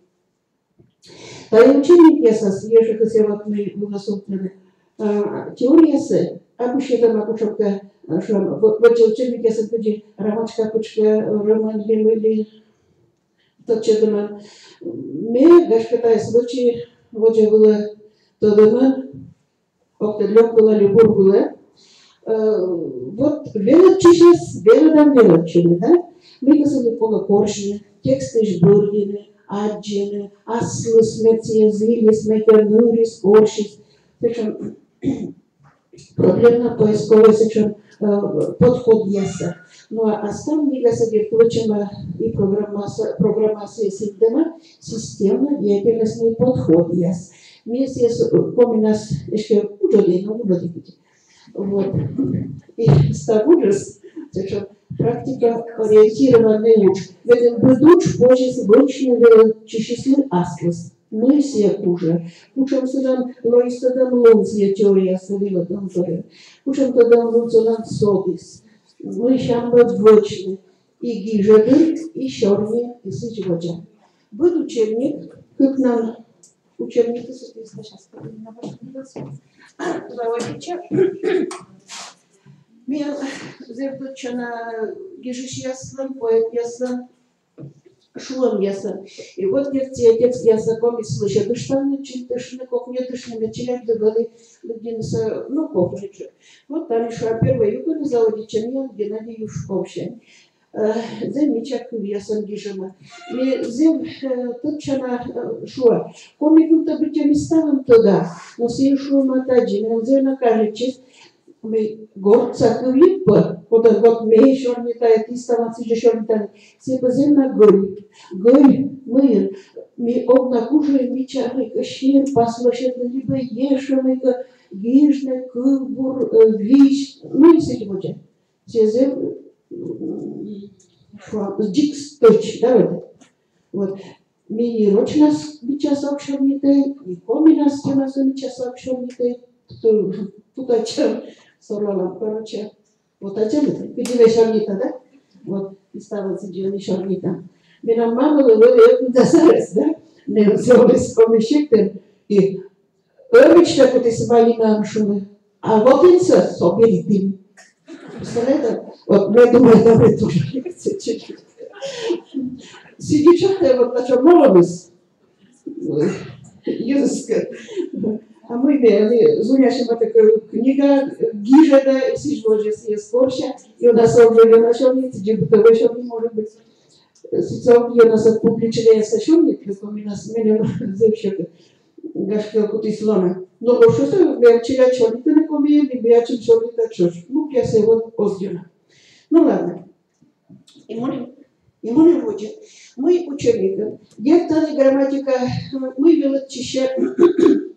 Та учебник я сас, я же хотела мы выносованы. Теория се, а еще там акушка, что вот учебник я сапеди рамочка кучка роман лимели, тот чедема. Мне гашката случай, вот же было то дома, оптелек была любовь была. Вот величие, велодам величие, да? Мы казали полукоршни, тексты жбургины, аджины, аслы, смерти, звили, смекернурис, коршис. Причем проблемно поисковый сечен подход яса. Ну а там мы казали, впрочем, и программа системно деятельностный подход яс. Вместе с коминас еще удали, но удали. Вот. И с того же, практика ориентированная уч. В этом будуч позже сборочные числы аслас. Мы все уже. Учим сюда лоистадам лунзия теория совила дамбаре. Учим тогда лунзонан содис. Мы шамба двочны. И гижады, и шорни, и сычводжа. Будет учебник, как нам учебник, соответственно, сейчас на вашем заводича. Мен зердочана гижиш яслан, поэт яслан, шулам яслан. И вот нефти отец яса комис слышит, да что мне читашны, как мне тышны, начинать доголы, где ну, кохничек. Вот там еще первая юга заводича мен Геннадий Юшковщин. Замечак ясан гижема. И зем тотчана шуа. Комикута быть местам туда, но все шуа матаджи, но зем накажет честь. Мы горца квипа, куда вот мы еще не тает, и ставаться еще не тает. Все поземно горит. Горит мы обнакужаем мечами, кашир, послушать, либо ешем, гижны, кубур, вич, ну и все эти вот. Все зем Дикс точ, да, вот. Мені рочно бича сообщение, и комина с тем бича сообщение, тут о чем сорвала, короче, вот о чем это, видели шарнита, да, вот, и стала сидела шарнита. Меня мама говорила, я куда зараз, да, не взяли с комищектом, и обычно вот из валина шумы, а вот инса собери дым. Представляете? Вот, я думаю, давай тоже лекция чуть-чуть. Сидит что-то вот на чем молодость. Языка. А мы имели, звонящим такая книга, гижада, сижу же с корча, и у нас уже начальник, где бытовой еще не может быть. Сейчас у нас публичные сочетания, как у нас меня завщика. Gashkel Kutislana. No, lo știu să mergea ciolitele comie, libeacem ciolita ciuș. Nu prea se văd ozdiuna. Ну ладно. И мы вроде, мы учебники. Я-то грамматика, мы вели чище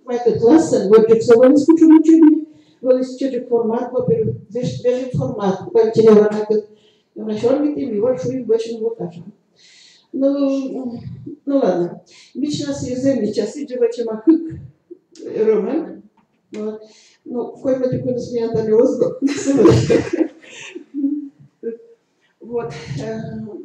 в этот класс, вот текстовали скучный учебник, вели чуть формат, во-первых, вели формат, потеряла на как на шорбите, мы вот шуем очень вот так. Ну ладно. Мечта связана, сейчас и живача макук роман. Ну, кое-что такое смеяться не возможно. Вот,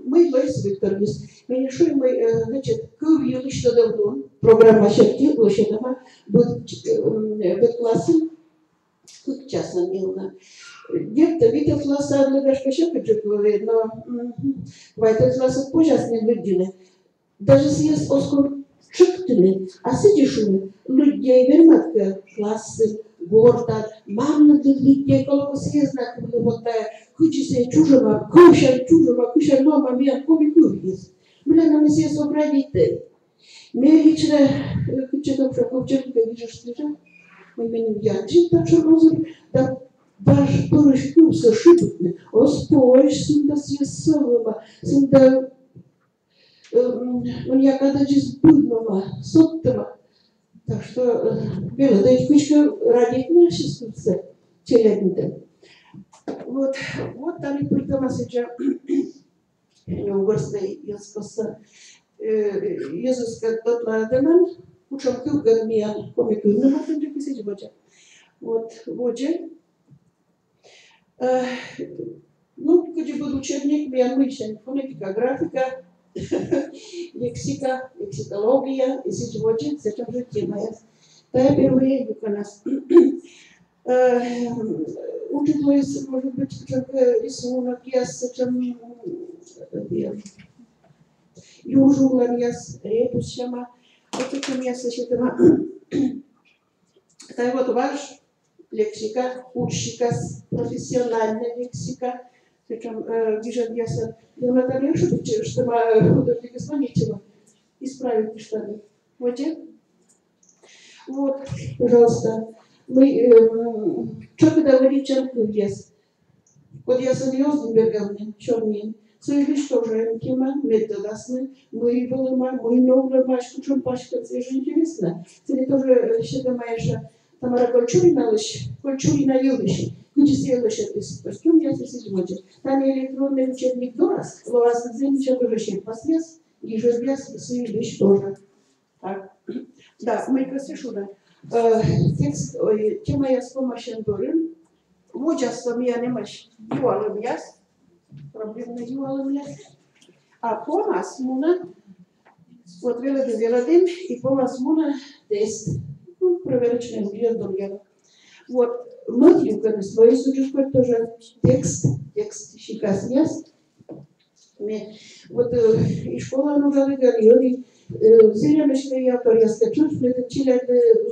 мы Лариса Викторовна, мы решили, значит, кuvio лично давно, программа «Щерки», лошадама, будет классом, как часто мило. Где-то видел класса, одна дашка щепка говорит, но в этом классе позже не выделили. Даже если оскор чуктыны, а сидишь людей вермат классы, горда, мамна людей, коло съездна, вот куча чужого, куча мама меня комикует. Бля, нам все собрать детей. Мне лично что-то про ковчега видишь, слышишь? Мы менем янчик, так что розы, да ваш поручку сошибутны, оспоешь, сунда съесового, сунда я когда здесь будного, соттого. Так что, бело, да и кучка ради нашей скульптуры, челядницы. Вот там и притома сейчас угорской Иисус тот ладеман, учам кюган миан, комикюн, но потом же писать боча. Вот, ну, где был учебник, миан мышлен, фонетика, графика, лексика, лексикология, и сейчас боча, сейчас уже тема. Да, первые у нас. Училась, может быть, рисунок, чем южула, репус, шама, вот это мясо, что-то. Это вот ваш лексика, учика, профессиональная лексика, причем вижу, я надо что мы художники звоните, исправите что-то. Вот, пожалуйста. Мы, что когда говорит черный лес? Вот я серьезно берегаю, черный. Слышишь, что же тема методасны, мы волома, мы новая машка, чем пашка, это же интересно. Ты тоже считаешь, Тамара Кольчурина юриш, где следующий писать, костюм я здесь сегодня. Там электронный учебник дорос, ловас земляча тоже ще посрез, и же без свои вещи тоже. Так, да, мы красишуда. Текст, тема я с помощью дорим, вот часто меня не маш, юалым яс, проблемно юалым яс, а помас муна, вот велодым, и помас муна тест, ну, проверочный взгляд я. Вот, внутри, когда свои существует тоже текст сейчас яс. Вот и школа нужна говорили, зеленочный автор, я скажу, что это чилят,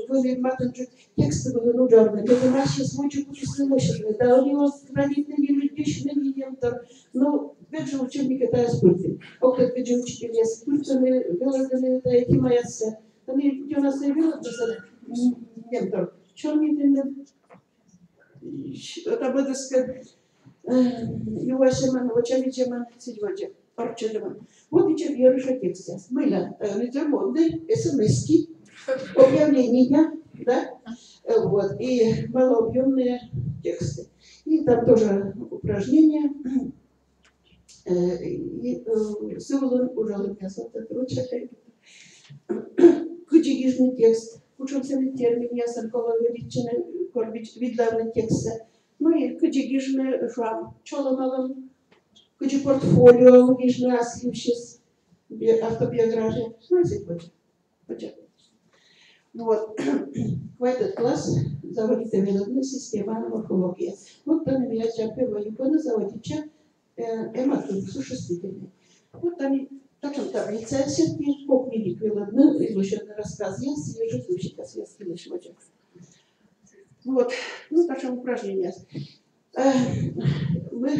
были математики, тексты были нужны, это наши случаи путешествия, да, у него родители личный автор, но ведь же учебник это спорты, а как ведь же учитель я спортами, велодами, это эти маяцы, там и у нас не велодами, автор, черный дым, это будет сказать, Ювашеман, Вачавичеман, Сидвача, Арчедеман. Вот и чем я решу текст. Были литермонды, смс-ки, объявления, да, вот, и малообъемные тексты. И там тоже упражнения, и ссылки уже мясо, ручка. Кучегижный текст, учился термин, я санкова величины, корбич, видлавный текст. Ну и кучегижный шрам, чоломалом, куче портфолио, гижный аслющис, автобиография, ну и все прочее. Вот, в этот класс заводит велодная система морфология. Вот там я первая икона заводича эматин, существительный. Вот они, так что таблица все-таки, как видит велодную, излученный рассказ, я свежий случай, как связки лишь. Вот, ну, скажем, упражнения. Мы,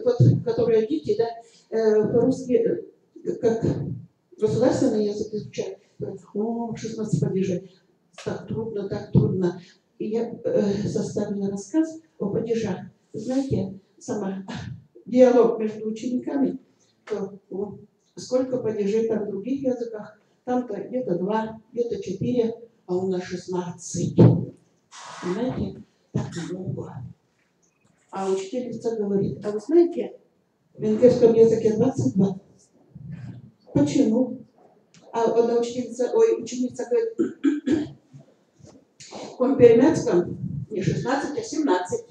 вот, которые дети, да, по-русски, как государственный язык изучают, О, 16 падежей. Так трудно, так трудно. И я составила рассказ о падежах. Знаете, сама диалог между учениками, то, сколько падежей там в других языках, там-то где-то 2, где-то 4, а у нас 16. Понимаете? Так много. А учительница говорит, а вы знаете, в венгерском языке 22. Почему? А одна ученица говорит, в пермяцком не 16, а 17.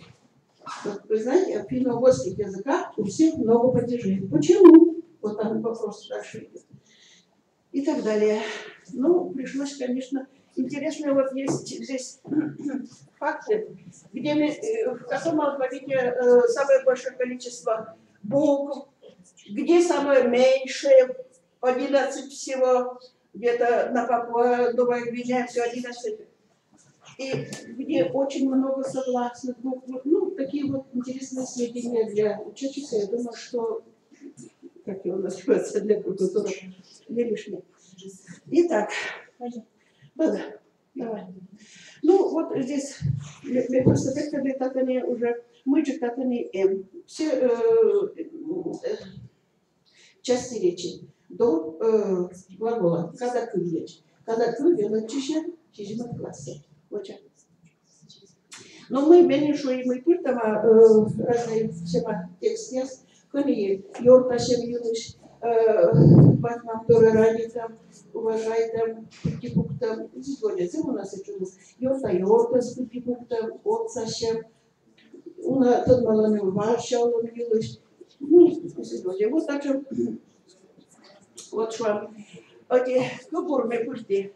Вот, вы знаете, в финно-угорских языках у всех много падежей. Почему? Вот там вопрос дальше идет. И так далее. Ну, пришлось, конечно, интересно, вот есть здесь факты, где в каком алфавите самое большое количество букв, где самое меньшее, 11 всего, где-то на Папуа, Новая Гвинея, все 11. И где очень много согласных букв. Ну, такие вот интересные сведения для учащихся. Я думаю, что, как его называется, для культуры, не лишнее. Итак, да, давай. Ну, вот здесь, просто как они уже, мы же как они все части речи до глагола. Когда кывлечь. Когда кывлечь, чища классе. Но мы меньше и мы тут там разные всема тексты, кони Йорташем юныш, батмам тоже ради там, уважай там, путипуктам, сегодня у нас это Йорта с путипуктам, отцашем, у нас тут малами варшал юныш, ну сегодня вот так же, вот что, оте купурме пусти,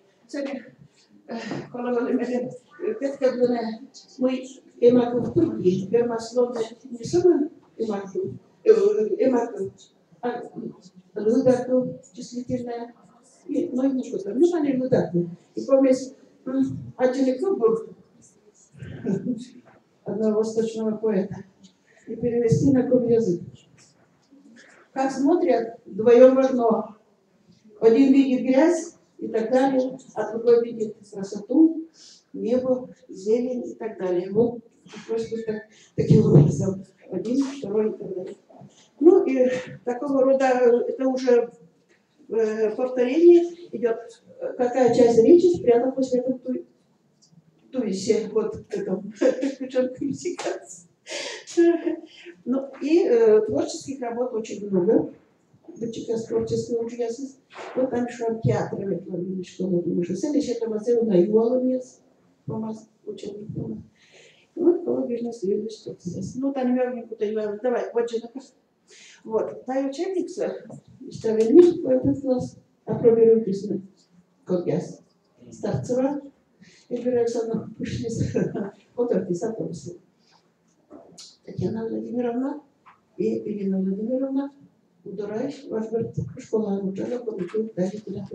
Коловали мене підкладене мій емаку в Турції, вермасловне не саме емаку, а лудаку числительне, ну и ничего там, ну они лудаку. И помесь один кубур одного восточного поэта и перевести на какой язык. Как смотрят вдвоем в одно. Один видит грязь, и так далее, а другой видит красоту, небо, зелень и так далее. Вот просто таким образом. Один, второй и так далее. Ну и такого рода, это уже повторение идет, какая часть речи спрятана после этого туисе, вот в этом квалификации. Ну и творческих работ очень много. С творческой участием. Вот там шел театр, в школе, думаю, что следующее это мазел на Юалонец, помаз, ученик. Вот кого бизнес следующий процесс. Ну, там никуда не важно. Давай, вот же вот, та учебница, ставили в этот класс, опробируем письма, как я. Старцева, Эльвира Александровна, пришли вот артиста помыслил. Татьяна Владимировна и Ирина Владимировна. Удораешь, ваш брат школа учила, помню, дали туда.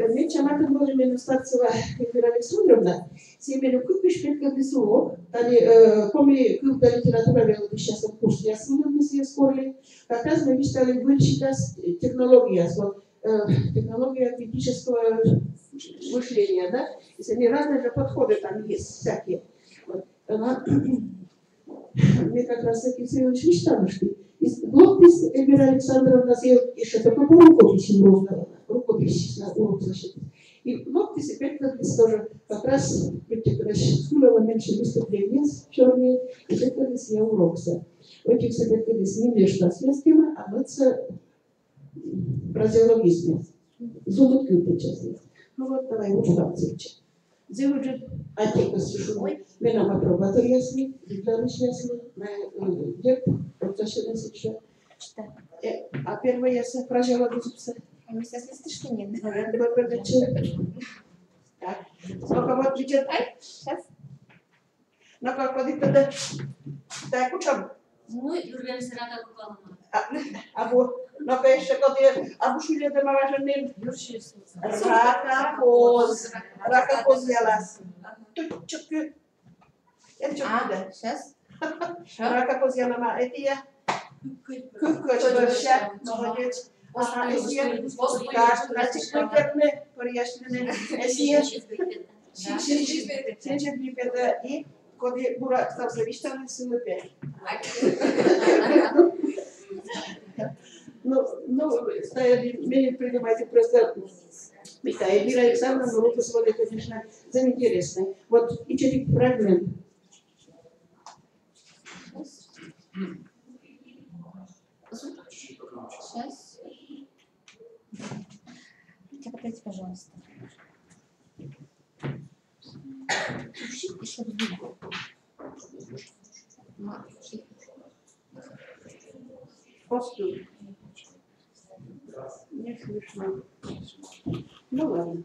Мне чамата было именно Старцева Эльвира Александровна, семейный купишь, как рисунок, дали, помню, купа литература вела сейчас в курс, я слышала, мы с школе, как раз мы мечтали вычитать технология критического мышления, да, если не разные же подходы там есть всякие. Вот. Она, мне как раз таки мечтала, что Глупость Эльвира Александровна еще только по рукописи рукопись на урок защиты. И глупость опять тоже как раз школа меньше выступления с черной, и это я урокса. В этих советах не лишь наследственно, а вот фразеологизме. Зубы кюты часто. Ну вот давай учу вам цепче. Зевуджет атекас шумой, менам апробатор ясный, дипломиш ясный, на деп, процессионный сейчас. А первое ясно фразеологизм. Мы сейчас не слышно, нет. Так. Ну-ка вот видят, сейчас. Ну как вот это, так учам. Ну, Юрген Сената Кукалама. А вот, ну-ка еще когда обушили это маваженным. Ракопоз ялас. Тут четко. Это четко, да? Сейчас. Ракопоз ялама. Это я. Кукочка, молодец. Ага, значит, мы первые пояснили, сенче припеда и коли бура став завиштаны силы 5. Ну, стояли, мне принимайте просто Эльвира Александровна, вы позволили, конечно, за интересный. Вот и через фрагмент. Сейчас. Покажите, пожалуйста. Еще Посту. Не слышно. Ну ладно.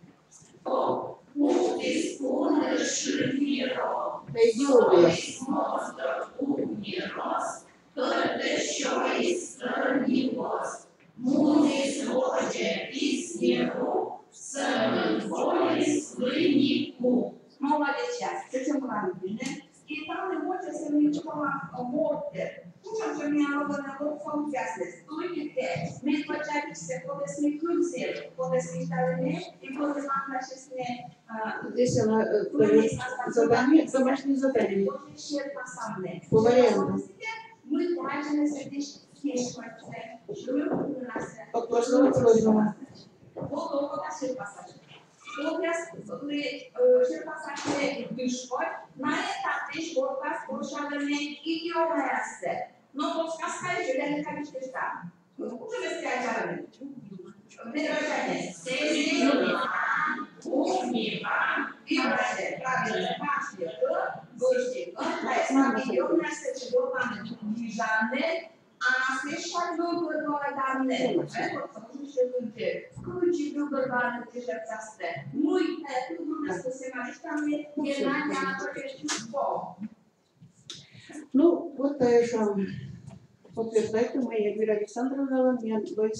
Молодеця, це цим правильно. І там не може семінчкова мовити. Тому що мені робили лопфом ясність. Слухайте, ми почалися, коли сміхнуться, коли сміхали і коли нам наші Здесь она задание, домашнее задание. По вариантам. ми бачили сердечні кішкоці, що ми у нас. От важного к сложному. Було покажи пасаж. Коли пасаж не вийшло, на етапі школа спочатку і йомається. Ну, подсказка, що я не кажу, що там. Уже без тягарни. Вираження. Вибрати правильно бачити, вийти. Йомається, що там діжане, а священно виглядане. Включи вибране тиждень. Мой тут у нас посемарштами є наня чувство. Ну, вот что подтверждайте, моя Эльвира Александровна, мне был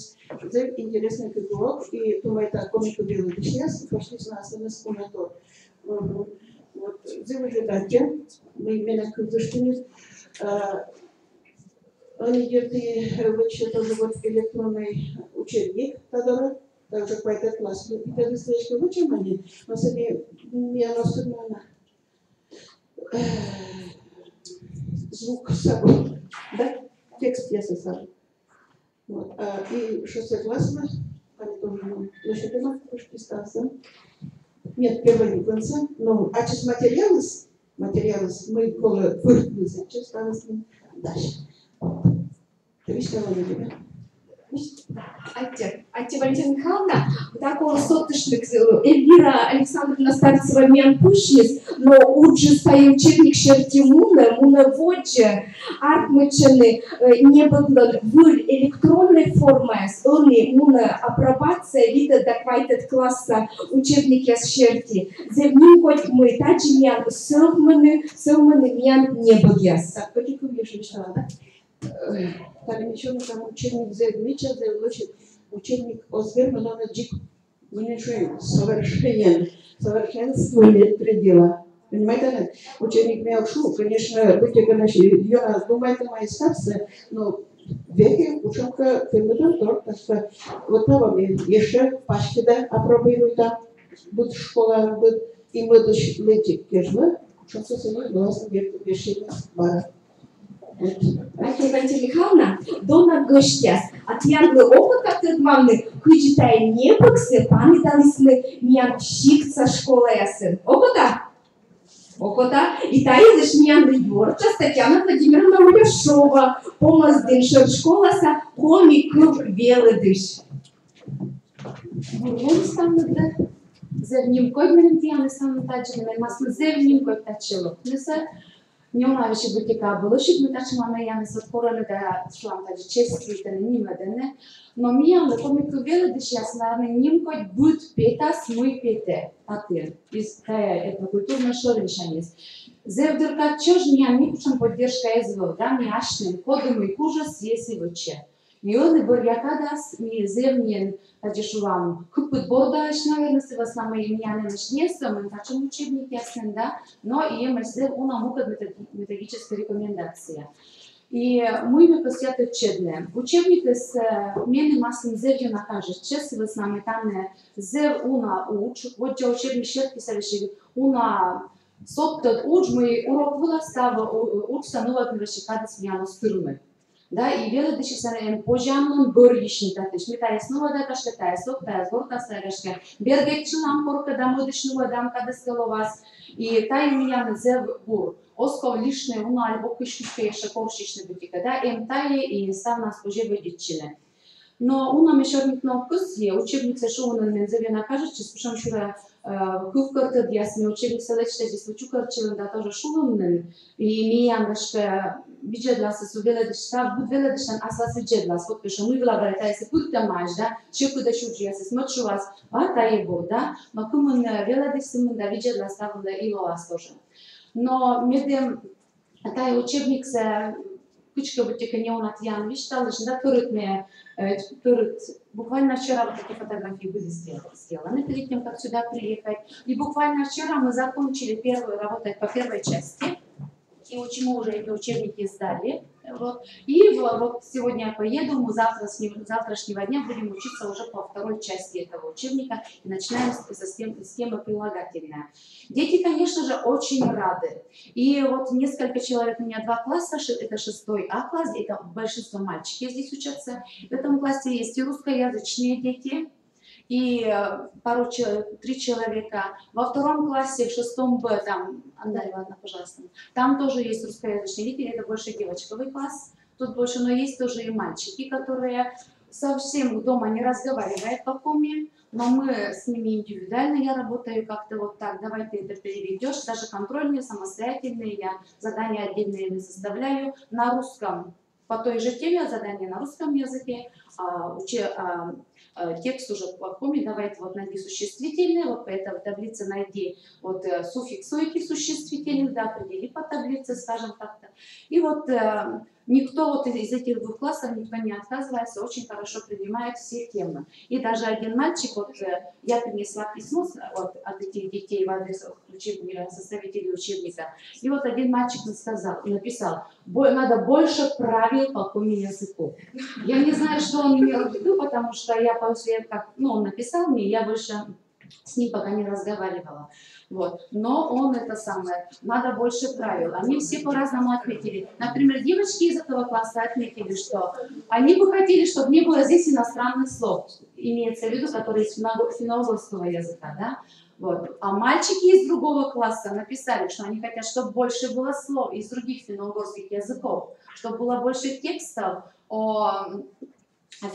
интересный фигурок, и думаю, так, комику белый сейчас, пошли с нас на скунатор. Вот, вы выжидайте, мы именно кузыштынет. Они где-то вычли тоже вот электронный учебник, который также по этой классу. И тогда слышно, вычем они, но сами меня особенно звук с собой, да? Текст я сосала. Вот. И 6 класса, они тоже площадь пошли стався. Нет, первого не конца, но а через материалы мы коло вырвались, через ставились дальше. Ты видишь, что они любят? Аття Валентина Михайловна, такого сотышник Эльвира Александровна ставит с вами пушність, но отже стає учебник шерті муна воджа, артмичини не было в электронной форме, они муна апробация вида доквайтет класса учебники с шерті. Зевним хоть мы тачи мян сылманы мян не богяс. Так, какие кубишь мечтала, да? Там еще там учебник Зевмича, учебник Осгер Джик. Мы не чуем совершенствование предела. Понимаете, нет? Учебник Мяушу, конечно, будьте наши, я думаю, это мои старцы, но веки учебка феминатор, так что вот там еще почти да, опробуем там, будет школа, будет и мы летим, кежно, учебка сегодня глазом вещи бара. Аття Валентина Михайловна, дона гостяс, отъяглы опыт актырмамны, кыжитай не быксы, паны далысны миян щикца школа ясын. Опыта? Опыта. И таилыш миянды юрча Татьяна Владимировна Уляшова, помаздын школаса, комик велыдыш. Бургун станды, зевним койдмерим тияны станды тачылы, маслы зевним койд тачылы. Не унавише бутика булышит, мы так мама яны сотворили да шлам таджи честли да нимадене, но мияны комик велыдыш яснарны ним койд будет пета смой пете атыр из тая этнокультурной шорвишанис. Зевдырка чёж миян никучам поддержка эзвел, да мияшным кодым и кужас еси выче. И он был якадас ми зевнен таджишувам купит бордаш, наверное, се вас нама имяны нешнесом, мы тачим учебник ясен, да, но и мы зев уна мукад методическая рекомендация. И мы посвяты учебные. Учебники с мене маслом зевью накажет. Честно с нами там зев уна уч. Вот же учебник щетки совещи уна соптот уч. Мы урок выластава уч стануват мрачикада смяну стырмы. Да, и вело дыши сарем пожамнон боришни татыш. Мы тая снова да кашка тая сок тая сгорта тая кашка. Бергетчилам порка дамо дышну адам када скаловас. И тая меня зев бур. Осков лишне уна альбо кышкишке шакоршишне бутика. Да, тая и став нас пожевы диччине. Но уна мешорник на вкус е учебница шоуна мензеве накажет, че спешам шура кувкарта дясме учебник селечте здесь учукарчилен да тоже шулуннен и мияндашка виджедласа су веледишта буд веледиштан аслас виджедлас вот пешо мы влагали тая се путта маж да чеку да шуджи я се смачу вас а тая бо да но кумун веледистим да виджедлас тавун да илолас тоже. Но медем тая учебник се кучка бутика не он от Ян виштал, да турит мне буквально вчера вот такие фотографии были сделаны перед тем, как сюда приехать. И буквально вчера мы закончили работать по первой части. И очень мы уже эти учебники сдали. Вот. И вот сегодня я поеду, мы завтрашнего дня будем учиться уже по второй части этого учебника. И начинаем с темы прилагательная. Дети, конечно же, очень рады. И вот несколько человек, у меня 2 класса, это 6 А класс, это большинство мальчики здесь учатся. В этом классе есть и русскоязычные дети, и 3 человека. Во 2 классе, в 6 Б, там, Андаль, ладно, пожалуйста, там тоже есть русскоязычные дети, это больше девочковый класс, тут больше, но есть тоже и мальчики, которые совсем дома не разговаривают по коме, но мы с ними индивидуально, я работаю как-то вот так, давай ты это переведешь, даже контрольные, самостоятельные, я задания отдельные не составляю на русском. По той же теме задание на русском языке, текст уже по коме, давайте вот найди существительные, вот по этой таблице найди вот суффикс у этих существительных, да, определи по таблице, скажем так-то. И вот никто вот из этих 2 классов, никто не отказывается, очень хорошо принимает все темы. И даже один мальчик, вот я принесла письмо вот, от этих детей в адрес составителей учебника, и вот один мальчик написал, надо больше правил по коме-языку. Я не знаю, что он имел в виду, потому что я после, как, он написал мне, я больше с ним пока не разговаривала. Вот. Но он это самое, надо больше правил. Они все по-разному отметили. Например, девочки из этого класса отметили, что они бы хотели, чтобы не было здесь иностранных слов, имеется в виду, которые из финно-угорского языка, да? Вот. А мальчики из другого класса написали, что они хотят, чтобы больше было слов из других финно-угорских языков, чтобы было больше текстов о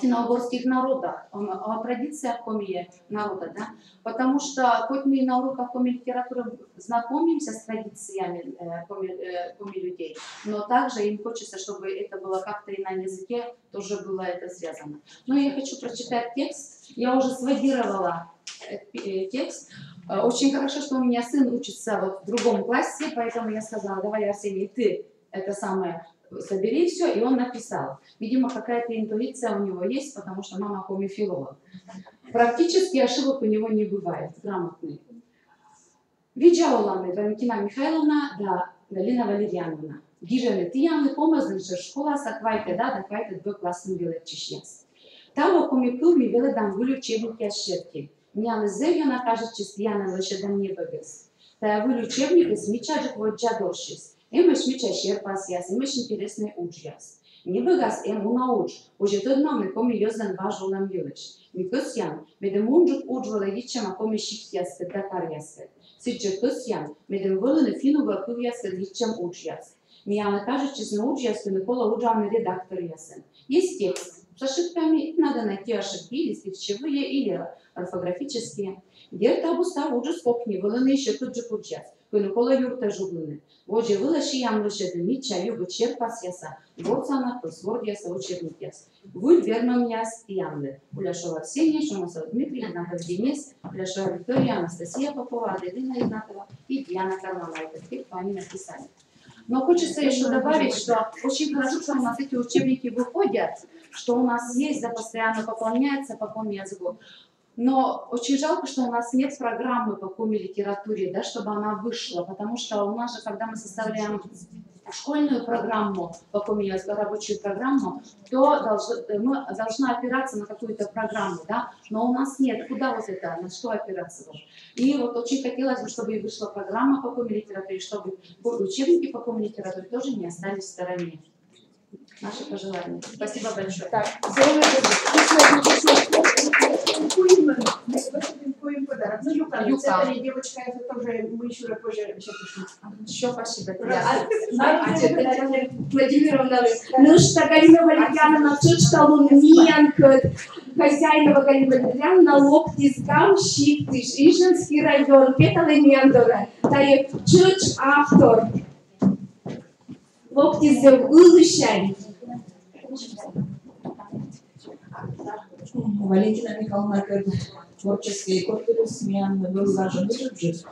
финно-угорских народах, о традициях коми народа, да? Потому что хоть мы на уроках коми-литературы знакомимся с традициями коми людей, но также им хочется, чтобы это было как-то и на языке тоже было это связано. Но я хочу прочитать текст. Я уже сводировала текст. Очень хорошо, что у меня сын учится вот в другом классе, поэтому я сказала, давай, Арсений, ты это самое собери все, и он написал. Видимо, какая-то интуиция у него есть, потому что мама коми-филолог. Практически ошибок у него не бывает, грамотный. Виджауланы Валентина Михайловна, да, Галина Валерьяновна. Гижены тияны помазанша школа саквайте, да, даквайте 2 классын билет чешьяс. Того коми-кыл ми билет дам вылю учебники ошибки. Мяны зевью накажет чистияны лошадям не богес. Та вылю учебники смичаджик вот джадоршис. Имаш мича шерпас яс, имаш интересный уч яс. Не богас ему науч, уже тот нам не коми йоздан важу нам билеш. Микос ян, медем унджук уч володичам а коми шихт яс, дакар яс. Сиджер кос ян, медем волны фину варкув яс, личам уч яс. Мияна кажет, честно уч яс, Микола уджавный редактор ясен. Есть текст. С ошибками надо найти ошибки, или спичевые, или орфографические. Дерта обустав уже скопни, волны еще тут же пуджас. Микола юрта жуглыны. Боже, вылаши ям лошади митча, юбу черпас яса. Вот сана, просворд яса, учебник яс. Вуль верном яс и янлы. Уляшова Ксения, Шумасова Дмитрий, Игнатов Денис, Уляшова Виктория, Анастасия Попова, Аделина Игнатова и Диана Кармана. Это те, кто они написали. Но хочется еще добавить, что очень хорошо, что у нас эти учебники выходят, что у нас есть, да, постоянно пополняется по коми-языку. Но очень жалко, что у нас нет программы по коми-литературе, да, чтобы она вышла, потому что у нас же, когда мы составляем школьную программу, рабочую программу, то должна опираться на какую-то программу, да, но у нас нет, куда вот это, на что опираться даже. И вот очень хотелось бы, чтобы и вышла программа по коми-литературе, чтобы учебники по коми-литературе тоже не остались в стороне. Наши пожелания. Спасибо большое. Так, подарок. Ну, Юка, это девочка, это тоже мы еще позже пришли. Еще спасибо. Владимировна, ну что, Галина Валерьяновна, чучка лунниянка, хозяйнова Галина Валерьяновна, локтизгам, щиктиш, Иженский район, Петалы Мендора, тай чуч автор, локтизгам, улышай. Валентина Михайловна, как творческий корпус, мен был важен бюджет.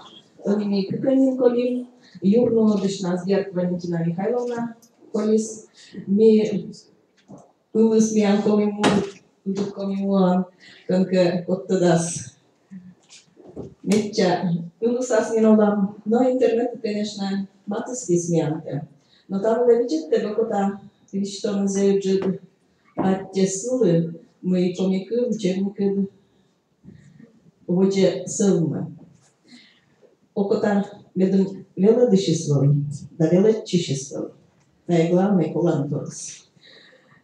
Они кыканин колим, юрну дышна сгерк Валентина Михайловна колис, ми улыс мен колиму, тут колиму, конка коттадас. Метча улысас не нолам, но интернет, конечно, матыски смеянте. Но там вы видите, что что называют аттесулы, мы комики, учебники, воде сылмы. Окота медом вела дышисвой, да вела чищисвой. Да и главное коланторс.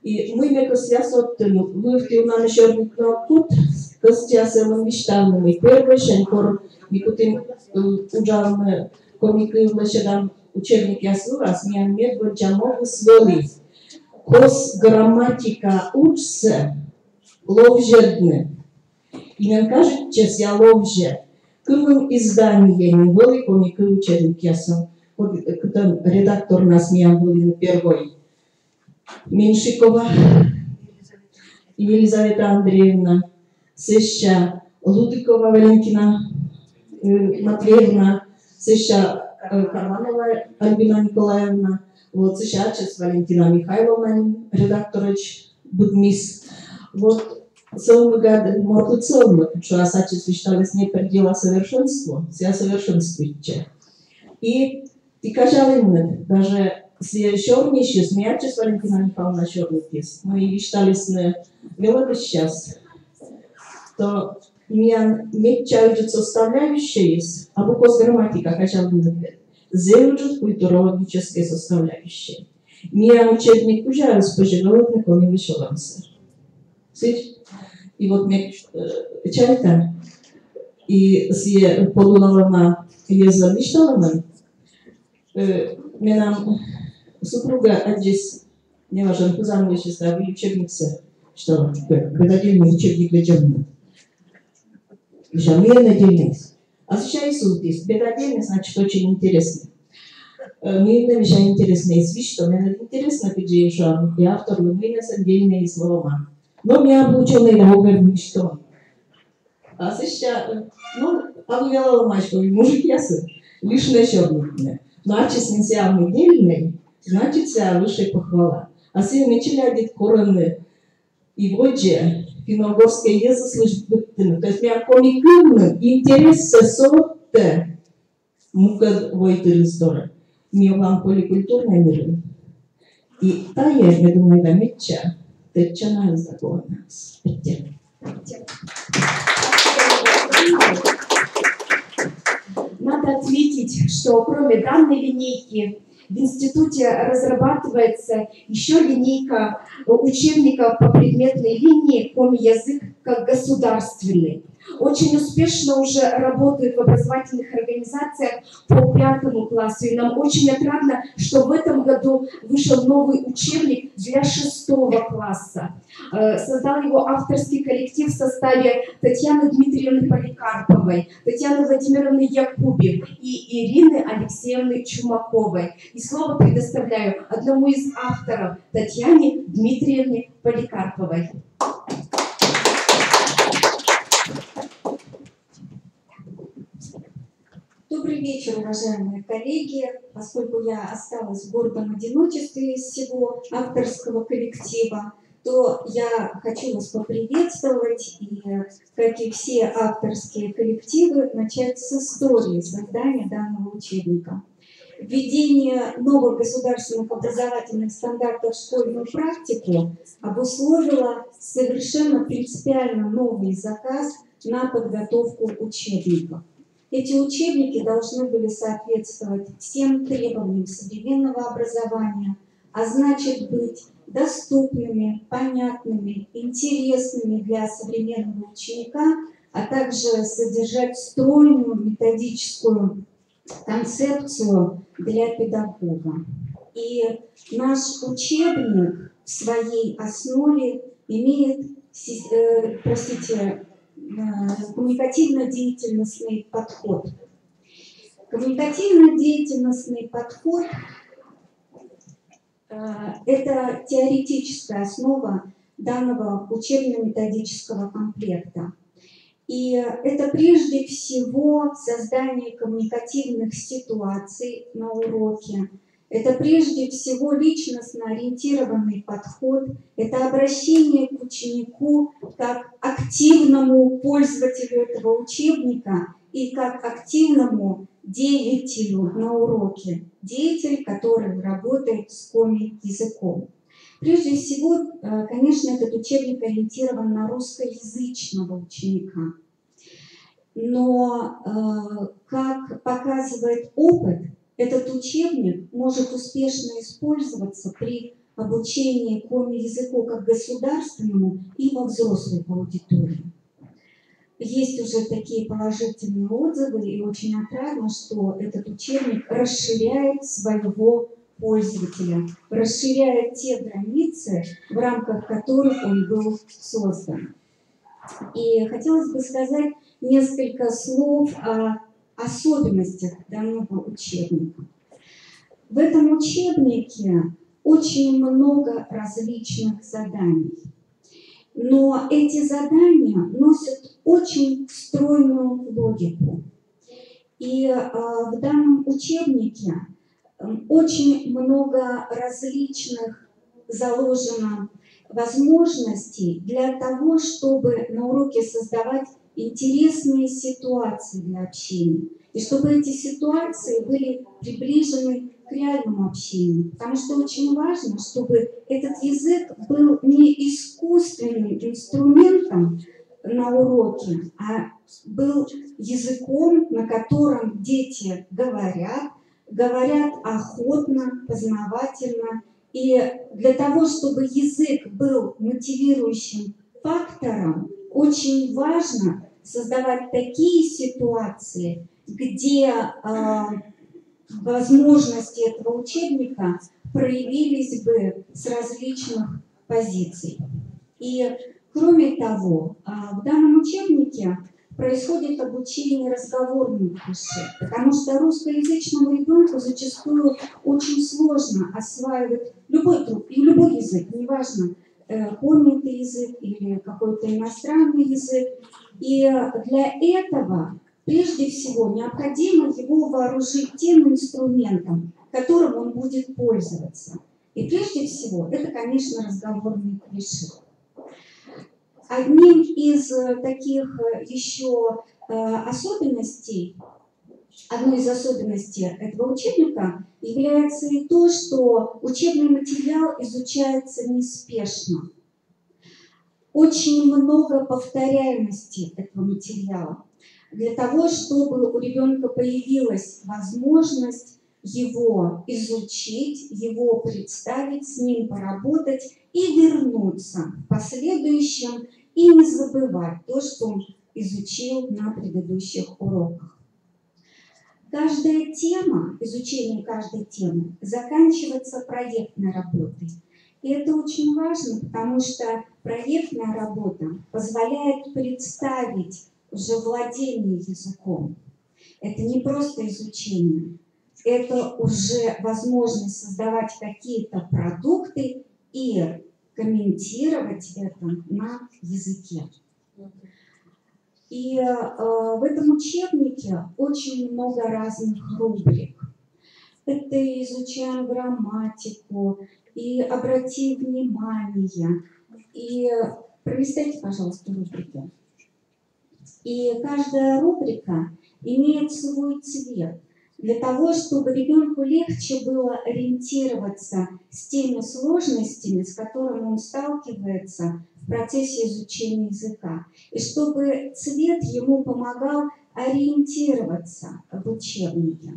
И мы века связот, вы в тюрнам еще на кут, костяся мы мечтаем, мы первый шенкор, мы кутим уджалмы комики влачедам учебники асура, смеян медвы джамовы своли. Кос грамматика учится, ловжедны. И мен кажет, чес я ловже. Кывым издание не были комики учебники асу. Вот редактор нас меня был первый. Меньшикова Елизавета Андреевна, сыща Лудыкова Валентина Матвеевна, сыща Карманова Альбина Николаевна, вот сыщачес Валентина Михайловна, редакторыч Будмис. Вот целый год может целый, что асачес считалось не предела совершенству, все совершенствуете. И каждый даже чернейший, смеячись Валентина Михайловна чернейший, мы и считались на велоды сейчас, то меня мечтают составляющие, а буквоз грамматика каждый зеуджут культурологические составляющие. Меня учебник уже распоживает коми вышелся. И вот мне чайта, и с подумала на езда мечтала, меня супруга здесь, не важно, кузан вычисла, в учебнице, что гододельный учебник лечебный. Недельный. А сейчас и суд есть. Бедодельный, значит, очень интересно. Мне вещи интересные, что мне интересно, где что и автор меня отдельные слова. Но меня обученный договор что. А сейчас, ну, а вы вела мачку, мужик ясы, лишь черный. Значит, снесявный дельный, значит, вся высшая похвала. А если начали одеть короны и воде, финогорские языки слышны. То есть, меня комикивный интерес сосоте, мука войти раздора. Мне вам поликультурный мир. И та я думаю, да, меча, теча на закон нас. Надо отметить, что кроме данной линейки в институте разрабатывается еще линейка учебников по предметной линии коми-язык как государственный. Очень успешно уже работают в образовательных организациях по 5 классу. И нам очень отрадно, что в этом году вышел новый учебник для 6 класса. Создал его авторский коллектив в составе Татьяны Дмитриевны Поликарповой, Татьяны Владимировны Якубик и Ирины Алексеевны Чумаковой. И слово предоставляю одному из авторов, Татьяне Дмитриевне Поликарповой. Добрый вечер, уважаемые коллеги. Поскольку я осталась в гордом одиночестве из всего авторского коллектива, то я хочу вас поприветствовать и, как и все авторские коллективы, начать с истории создания данного учебника. введение новых государственных образовательных стандартов в школьную практику обусловило совершенно принципиально новый заказ на подготовку учебников. Эти учебники должны были соответствовать всем требованиям современного образования, а значит быть доступными, понятными, интересными для современного ученика, а также содержать стройную методическую концепцию для педагога. И наш учебник в своей основе имеет, коммуникативно-деятельностный подход. Коммуникативно-деятельностный подход – это теоретическая основа данного учебно-методического комплекта. И это прежде всего создание коммуникативных ситуаций на уроке. Это прежде всего личностно ориентированный подход. Это обращение к ученику как активному пользователю этого учебника и как активному деятелю на уроке. Деятель, который работает с коми-языком. Прежде всего, конечно, этот учебник ориентирован на русскоязычного ученика. Но, как показывает опыт, этот учебник может успешно использоваться при обучении коми-языку как государственному и во взрослой аудитории. Есть уже такие положительные отзывы, и очень отрадно, что этот учебник расширяет своего пользователя, расширяет те границы, в рамках которых он был создан. И хотелось бы сказать несколько слов о особенностях данного учебника. В этом учебнике очень много различных заданий. Но эти задания носят очень стройную логику. И в данном учебнике очень много различных заложено возможностей для того, чтобы на уроке создавать интересные ситуации для общения. И чтобы эти ситуации были приближены к реальному общению. Потому что очень важно, чтобы этот язык был не искусственным инструментом на уроке, а был языком, на котором дети говорят охотно, познавательно. И для того, чтобы язык был мотивирующим фактором, очень важно создавать такие ситуации, где возможности этого учебника проявились бы с различных позиций. И кроме того, в данном учебнике происходит обучение разговорному клише, потому что русскоязычному ребенку зачастую очень сложно осваивать любой язык, неважно, коми это язык или какой-то иностранный язык. И для этого прежде всего необходимо его вооружить тем инструментом, которым он будет пользоваться. И прежде всего это, конечно, разговорные клише. Одним из таких еще особенностей, одной из особенностей этого учебника является и то, что учебный материал изучается неспешно. Очень много повторяемости этого материала для того, чтобы у ребенка появилась возможность его изучить, его представить, с ним поработать и вернуться в последующем и не забывать то, что он изучил на предыдущих уроках. Каждая тема, изучение каждой темы заканчивается проектной работой. И это очень важно, потому что проектная работа позволяет представить уже владение языком. Это не просто изучение, это уже возможность создавать какие-то продукты и комментировать это на языке. И в этом учебнике очень много разных рубрик. Это и изучаем грамматику, и обрати внимание, и пролистайте, пожалуйста, рубрики. И каждая рубрика имеет свой цвет. для того, чтобы ребенку легче было ориентироваться с теми сложностями, с которыми он сталкивается в процессе изучения языка, и чтобы цвет ему помогал ориентироваться в учебнике.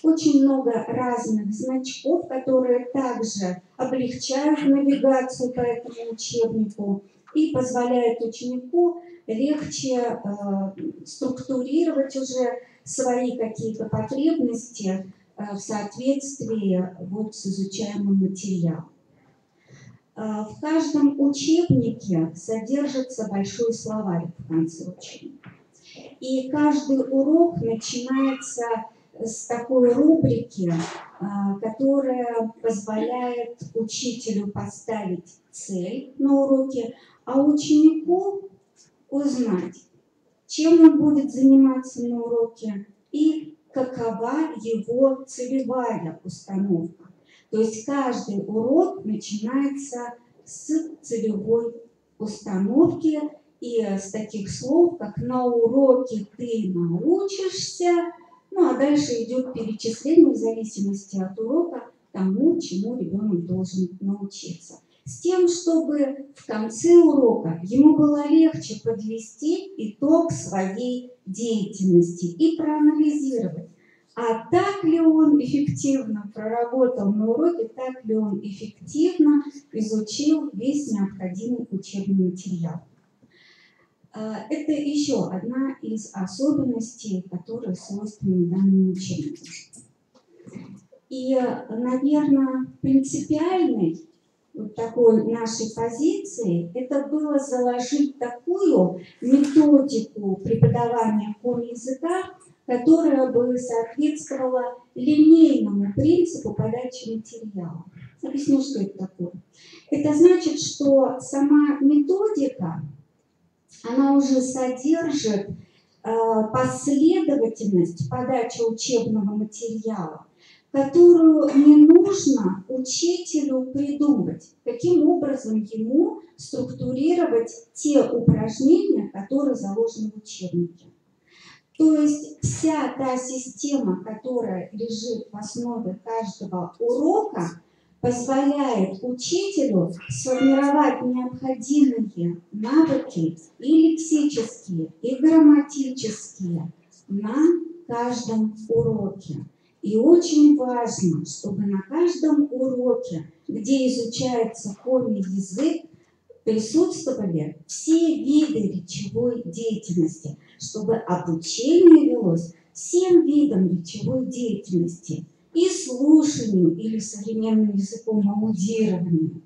Очень много разных значков, которые также облегчают навигацию по этому учебнику и позволяют ученику легче структурировать уже свои какие-то потребности в соответствии вот с изучаемым материалом. В каждом учебнике содержится большой словарь в конце учебника. И каждый урок начинается с такой рубрики, которая позволяет учителю поставить цель на уроке, а ученику узнать, чем он будет заниматься на уроке и какова его целевая установка. То есть каждый урок начинается с целевой установки и с таких слов, как «на уроке ты научишься», ну а дальше идет перечисление в зависимости от урока тому, чему ребенок должен научиться. С тем, чтобы в конце урока ему было легче подвести итог своей деятельности и проанализировать, а так ли он эффективно проработал на уроке, так ли он эффективно изучил весь необходимый учебный материал. Это еще одна из особенностей, которые свойственны данному учебнику. И, наверное, принципиальной вот такой нашей позиции это было заложить такую методику преподавания коми-языка, которая бы соответствовала линейному принципу подачи материала. Объясню, что это такое. Это значит, что сама методика, она уже содержит последовательность подачи учебного материала, которую не нужно учителю придумывать, каким образом ему структурировать те упражнения, которые заложены в учебнике. То есть вся та система, которая лежит в основе каждого урока, позволяет учителю сформировать необходимые навыки и лексические, и грамматические на каждом уроке. И очень важно, чтобы на каждом уроке, где изучается коми-язык, присутствовали все виды речевой деятельности, чтобы обучение велось всем видам речевой деятельности. И слушанию, или современным языком аудированию,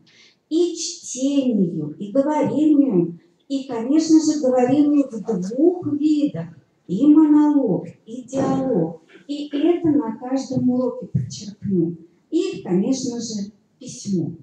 и чтению, и говорению, и, конечно же, говорению в двух видах, и монолог, и диалог. И это на каждом уроке подчеркну. И, конечно же, письмо.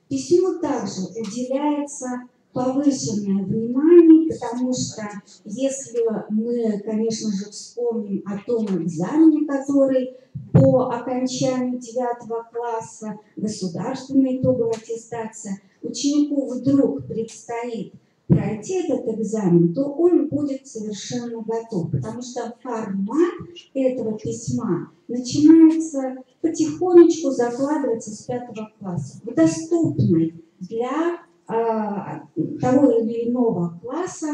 Письму также уделяется повышенное внимание, потому что если мы, конечно же, вспомним о том экзамене, который по окончанию 9 класса, государственная итоговая аттестация, ученику вдруг предстоит пройти этот экзамен, то он будет совершенно готов, потому что формат этого письма начинается потихонечку закладываться с 5 класса, в доступный для того или иного класса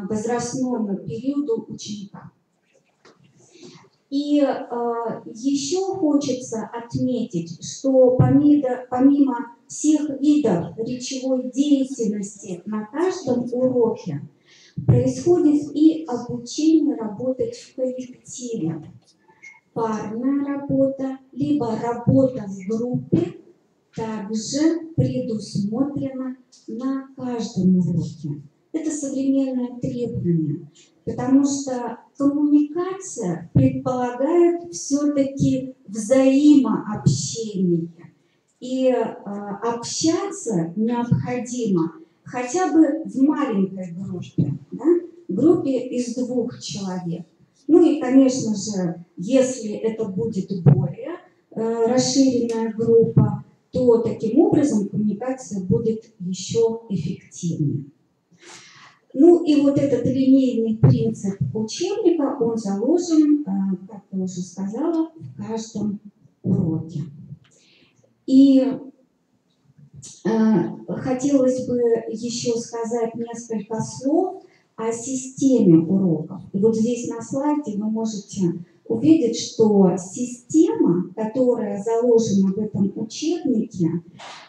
возрастному периоду ученика. И еще хочется отметить, что помимо всех видов речевой деятельности на каждом уроке происходит и обучение работать в коллективе. Парная работа, либо работа в группе также предусмотрена на каждом уроке. Это современное требование, потому что коммуникация предполагает все-таки взаимообщение. И общаться необходимо хотя бы в маленькой группе, да? Группе из 2 человек. Ну и, конечно же, если это будет более расширенная группа, то таким образом коммуникация будет еще эффективнее. Ну и вот этот линейный принцип учебника, он заложен, как я уже сказала, в каждом уроке. И хотелось бы еще сказать несколько слов о системе уроков. И вот здесь на слайде вы можете увидеть, что система, которая заложена в этом учебнике,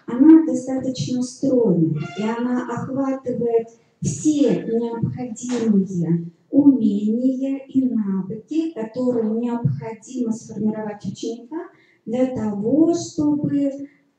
она достаточно стройная, и она охватывает все необходимые умения и навыки, которые необходимо сформировать ученика для того, чтобы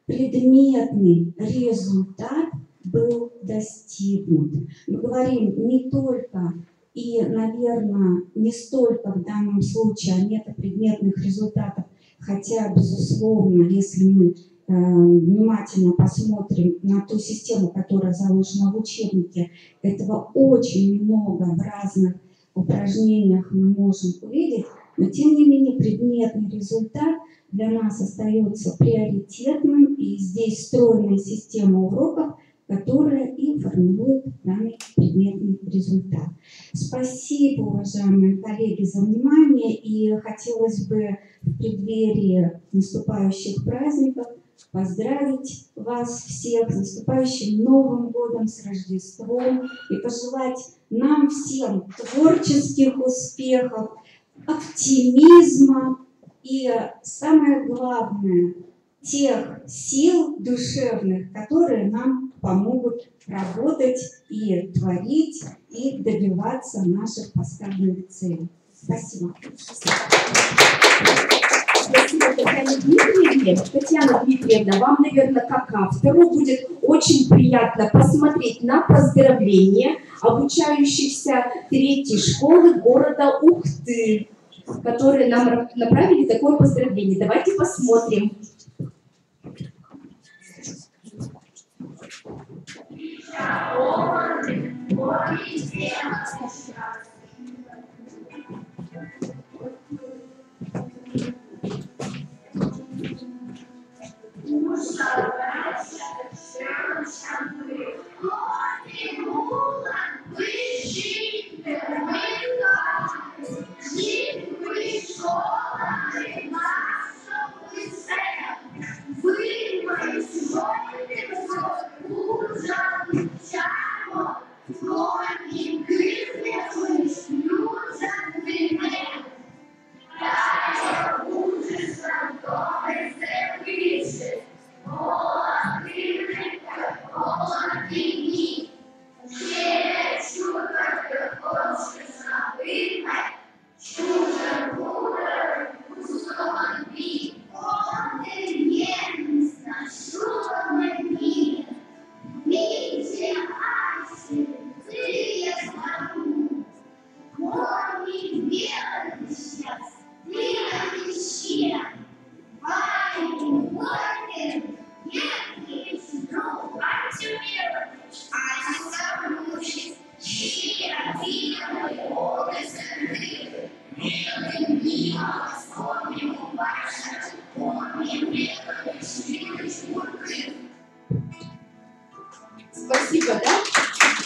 предметный результат был достигнут. Мы говорим не только и, наверное, не столько в данном случае о метапредметных результатах, хотя, безусловно, если мы внимательно посмотрим на ту систему, которая заложена в учебнике, этого очень много в разных упражнениях мы можем увидеть, но тем не менее предметный результат для нас остается приоритетным, и здесь стройная система уроков, которая и формирует данный предметный результат. Спасибо, уважаемые коллеги, за внимание, и хотелось бы в преддверии наступающих праздников поздравить вас всех с наступающим Новым годом, с Рождеством, и пожелать нам всем творческих успехов, оптимизма и, самое главное, тех сил душевных, которые нам помогут работать и творить, и добиваться наших поставленных целей. Спасибо. Спасибо, Татьяне Дмитриевне. Татьяна Дмитриевна, вам, наверное, как автору будет очень приятно посмотреть на поздравления обучающихся 3-й школы города Ухты, которые нам направили такое поздравление. Давайте посмотрим. Спасибо, да?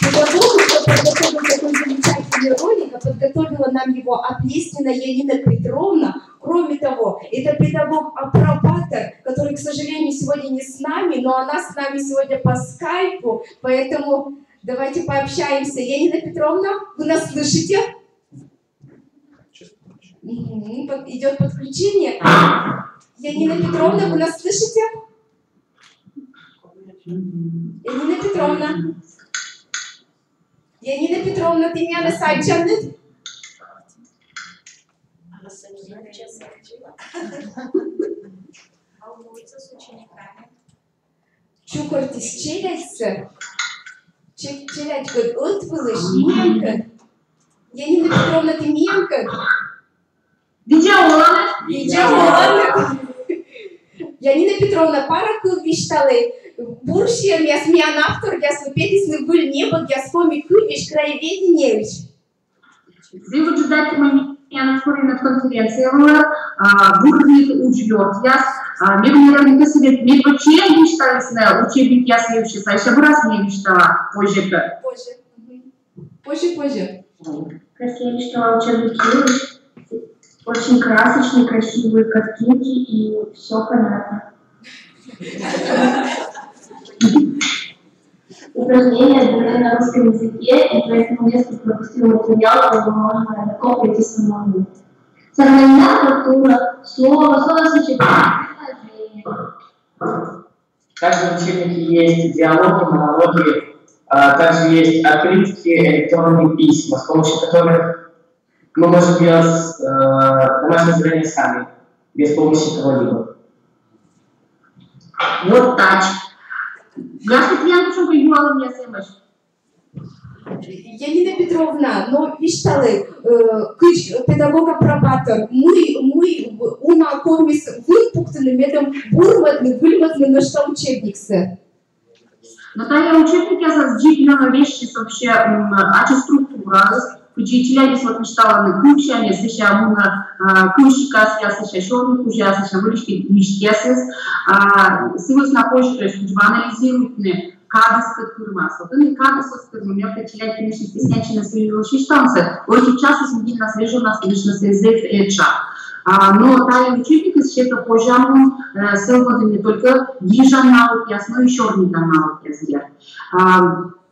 Педагогу, кто подготовил такой замечательный ролик, а подготовила нам его Оплеснина Елена Петровна. Кроме того, это педагог-апробатор, который, к сожалению, сегодня не с нами, но она с нами сегодня по скайпу, поэтому давайте пообщаемся. Елена Петровна, вы нас слышите? Идет подключение. Елена Петровна, вы нас слышите? Янина Петровна. Янина Петровна, ты меня на сайт чанет? Чукортис челяйся. Челячка, вот вылышь, миянка. Янина Петровна, ты миянка? Видеоланы. Янина Петровна, пара кылвишталы. Буршия, я смеян автор, я слепетисный был небо, я скоми кылвиш, краеведеневич. Вие чудете на конференция, бурник учет, я мирный совет, мне почему не считается учебник, я следующий, еще раз не считала позже. Позже. Красивее, что учебники очень красочные, красивые картинки и все понятно. Упражнения были на русском языке, и поэтому несколько пропустил материал, который можно легко пройти самому. Современная структура, слово сочетание. В каждом учебнике есть диалоги, монологи, также есть открытки, электронные письма, с помощью которых мы можем делать домашнее задание сами, без помощи кого-либо. Вот так. Здравствуйте, почему принимала меня СМС? Янина Петровна, но вишталы, педагог-апробатор, мы унакомис выпуктаны медом бурватны, выльватны на что учебниксы. Наталья, учебник я зазджиплена вещи вообще, аче структура, учителя не отмечтала на кучане, сеща муна кучика, сеща шорни куча, сеща вылечки миштесес, силус на почту, то есть учба анализирует кадъската турма. Съответно кадъската турма, някакъв член клинични стеснячи на свежи штанца, който част сме ги на свежо на клинична СЗФ ЕЧА. Но тая учебника счета по-жаму свързват не только гижа науки, но и черните науки.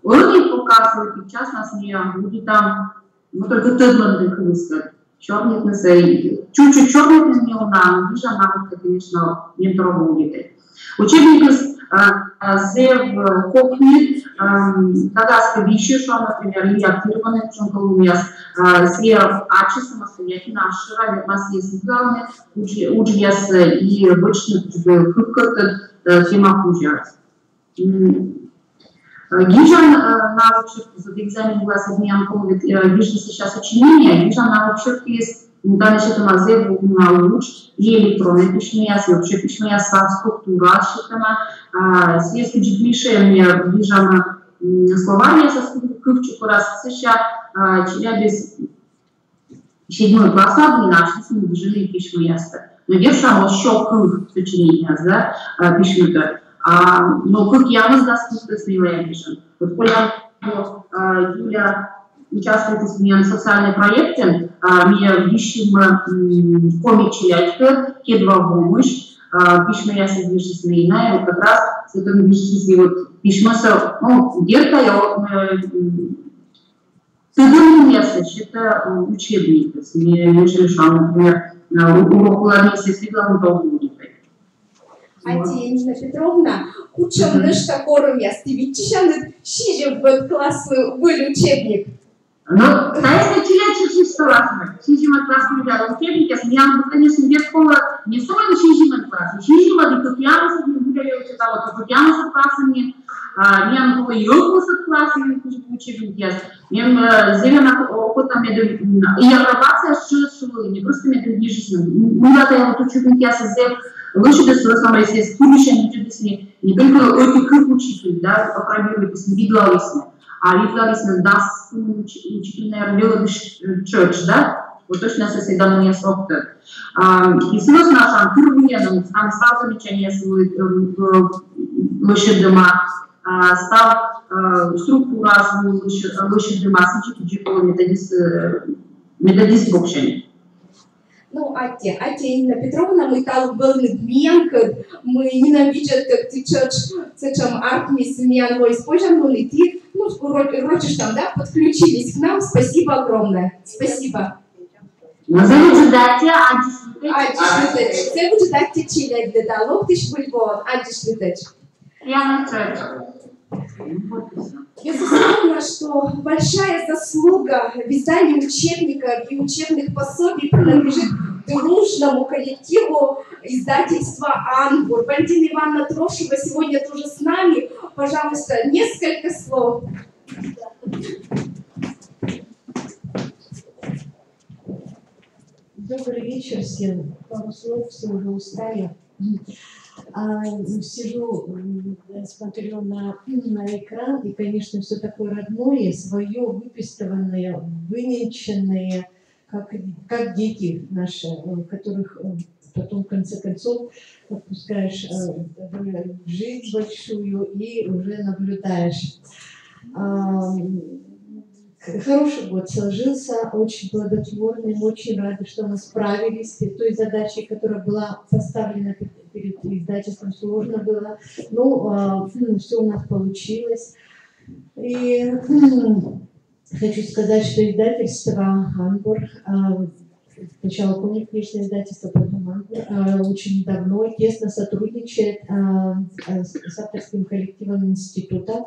Уроки показват и в частност ние люди там, но только тъдват да искат. Черните са и чуть-чуть черните не но гижа наука, конечно, не трогудите. Учебникът се в кухни, когда скавише, что, например, и активированный в колумниас, се ачи самостоятельно, шира, верма се изглавне, учияс и обычно хъпката тема хужат. Гижан научив, за экзамен глаз обмен ковид, вижу сейчас сочинение, Гижан научив есть дальше там азебу науч и электронные письма, и вообще письма со структура, считана, если пише мне Гижан словария со структурой, раз сейчас Челябинск 7 класс, 12 с ним Гижаны письма ясно. Но я сам еще сочинение, да, письма-то. Но как я вас доступна с Гижан. Вот когда Юля участвует в социальном проекте, мы ищем комичи, кедва помощь, письма я содержусь на иная, как раз с этим письма, ну, где-то я тыдым место, это учебник, не решал, например, урок ларнисы с регламентом будет. Янина Петровна, учим нечто корня, стивичишаны шижем в класс был учебник. Ну, знаете, чуть-чуть что раз мы. Шижима класс мы взяли учебник, я смеяла, конечно, верхово не столько шижима класс, шижима дикопианус, мы гуляли вот это вот дикопианус классами, я было йогу с классами учебник, я зелена опыта меду, и апробация шила, не просто меду движется. Мы это вот учебник я создал. Лучше до самого если будущее не только эти как учитель, да, попробуйте видуалисты, а видуалисты даст учитель, наверное, делает church, да, вот точно соседа мне софтер. И сразу нашам первые нам стал замечание свой лучше дома, стал структура свой лучше дома, сейчас методист обучения. Ну, Янина Петровна, мы там были дменка, мы ненавидят, как ты чачам армии семьян вой использовали, ты, ну, короче, там, да, подключились к нам, спасибо огромное, спасибо. Це буде дати антишлитеч. Це буде дати чилять деталог, ти ж бульбон, антишлитеч. Я на це. Безусловно, что большая заслуга в издании учебников и учебных пособий принадлежит дружному коллективу издательства «Анбур». Валентина Ивановна Трошева сегодня тоже с нами. Пожалуйста, несколько слов. Добрый вечер всем. Пару слов, все уже устали. Сижу, смотрю на экран, и, конечно, все такое родное, свое, выпистыванное, выненченное, как дети наши, которых потом, в конце концов, отпускаешь в жизнь большую и уже наблюдаешь. Хороший год сложился, очень плодотворный, мы очень рады, что мы справились с той задачей, которая была поставлена перед издательством, сложно было, но все у нас получилось. И хочу сказать, что издательство «Ангор», сначала книжное издательство, потом «Ангор», очень давно тесно сотрудничает с авторским коллективом института.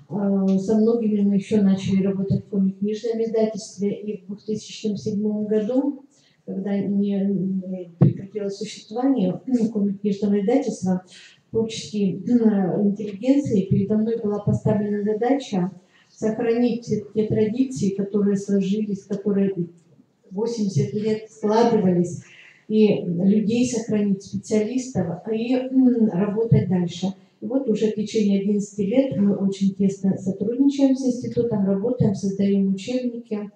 Со многими мы еще начали работать в книжном издательстве, и в 2007 году, когда не прекратилось существование книжного издательства, творческой интеллигенции, передо мной была поставлена задача сохранить те традиции, которые сложились, которые 80 лет складывались, и людей сохранить, специалистов, и работать дальше. И вот уже в течение 11 лет мы очень тесно сотрудничаем с институтом, работаем, создаем учебники.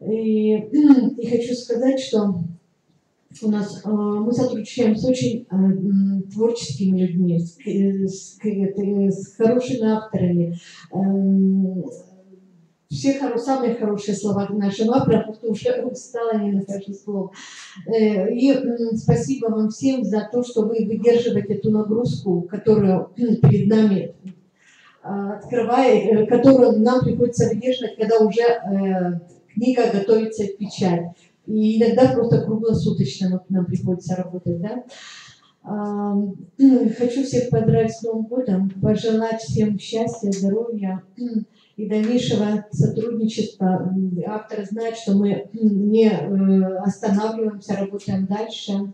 И хочу сказать, что у нас мы сотрудничаем с очень творческими людьми, с хорошими авторами. Все самые хорошие слова к нашим авторам, потому что устала, не нахожу слов. И спасибо вам всем за то, что вы выдерживаете эту нагрузку, которую перед нами открывает, которую нам приходится выдерживать, когда уже книга готовится в печать. И иногда просто круглосуточно нам приходится работать. Да? Хочу всех поздравить с Новым годом, пожелать всем счастья, здоровья и дальнейшего сотрудничества. Авторы знают, что мы не останавливаемся, работаем дальше.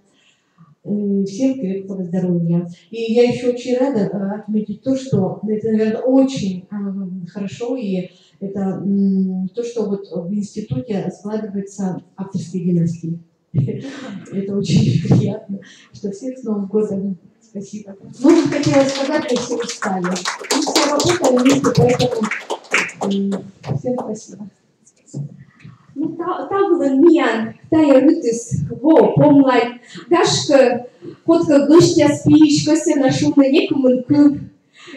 Всем крепкого здоровья. И я еще очень рада отметить то, что это, наверное, очень хорошо, и это то, что вот в институте складывается авторские династии. Это очень приятно, что всех с Новым годом. Спасибо. Ну, хотела сказать, что все устали. Мы все работаем вместе, поэтому всем спасибо. Tavlın miyan, taya rütüs, wo, pomlay, gashka, kotka gıştya spiyişka sena şumna nekumun kub,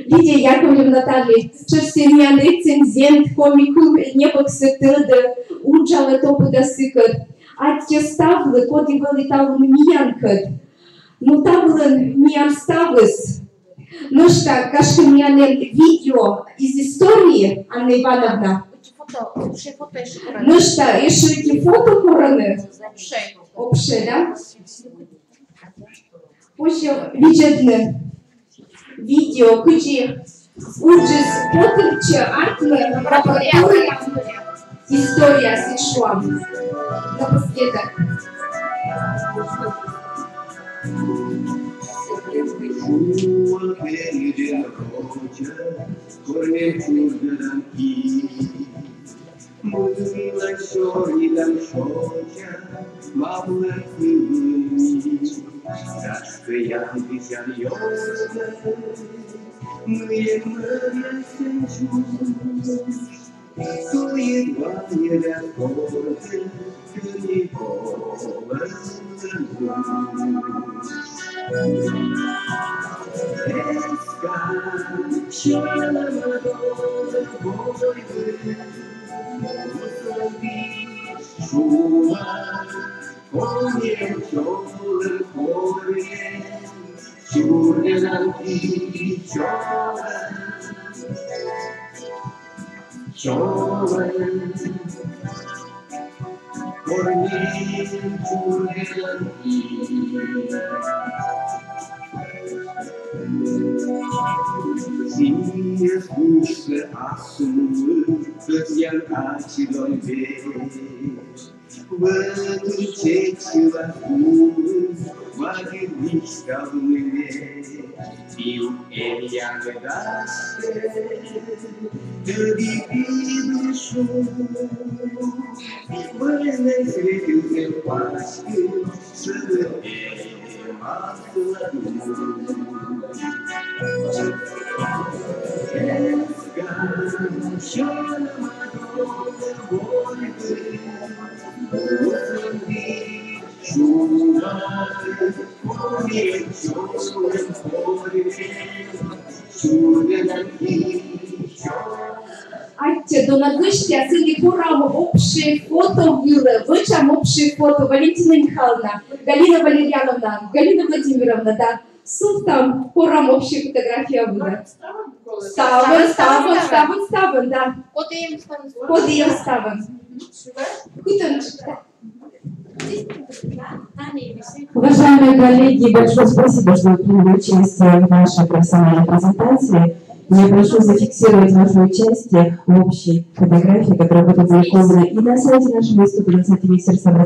Лидия Яковлевна Наталья, Черсемьян, рецензент, комикум, непоксы тылды, уджалы топы досыкат, а те ставлы, коди были тавлын миянкат. Ну тавлын миян ставлыс. Ну что, кашка миянен видео из истории, Анна Ивановна? Ну что, еще эти фото короны? Обше, да? Позже видят видео, где уджис потырча артны лаборатория история сешла. Напоследок. Mândrila șorilă-n șocea, mamă fântâni, Dașcă i-am vizian ioră, mâie măria să-njuși, Tu e doamnele acordă, când-i bolă Esca și-o-la mădoră voi vânt, Шумар, конем чёрным корнем, Чурненам и чёрным, корнем чурненам и Синие скучные асумы, Татьян Ачидон весь, В эту чечила кулы, Вагин мечтал мне, Пил Илья Гадашке, Дорогие шум, Войной встретился в пачке, Шелепе масло Аття до надвищя сиді порам общее фото вилы. Вычам общее фото Валентина Михайловна, Галина Валерьяновна, Галина Владимировна, да. Суд там порам общая фотография вылы. Ставен, да. Подъем ставен. Уважаемые коллеги, большое спасибо, что вы приняли участие в нашей профессиональной презентации. Я прошу зафиксировать ваше участие в общей фотографии, которая будет опубликована и на сайте нашего института, на сайте Министерства образования.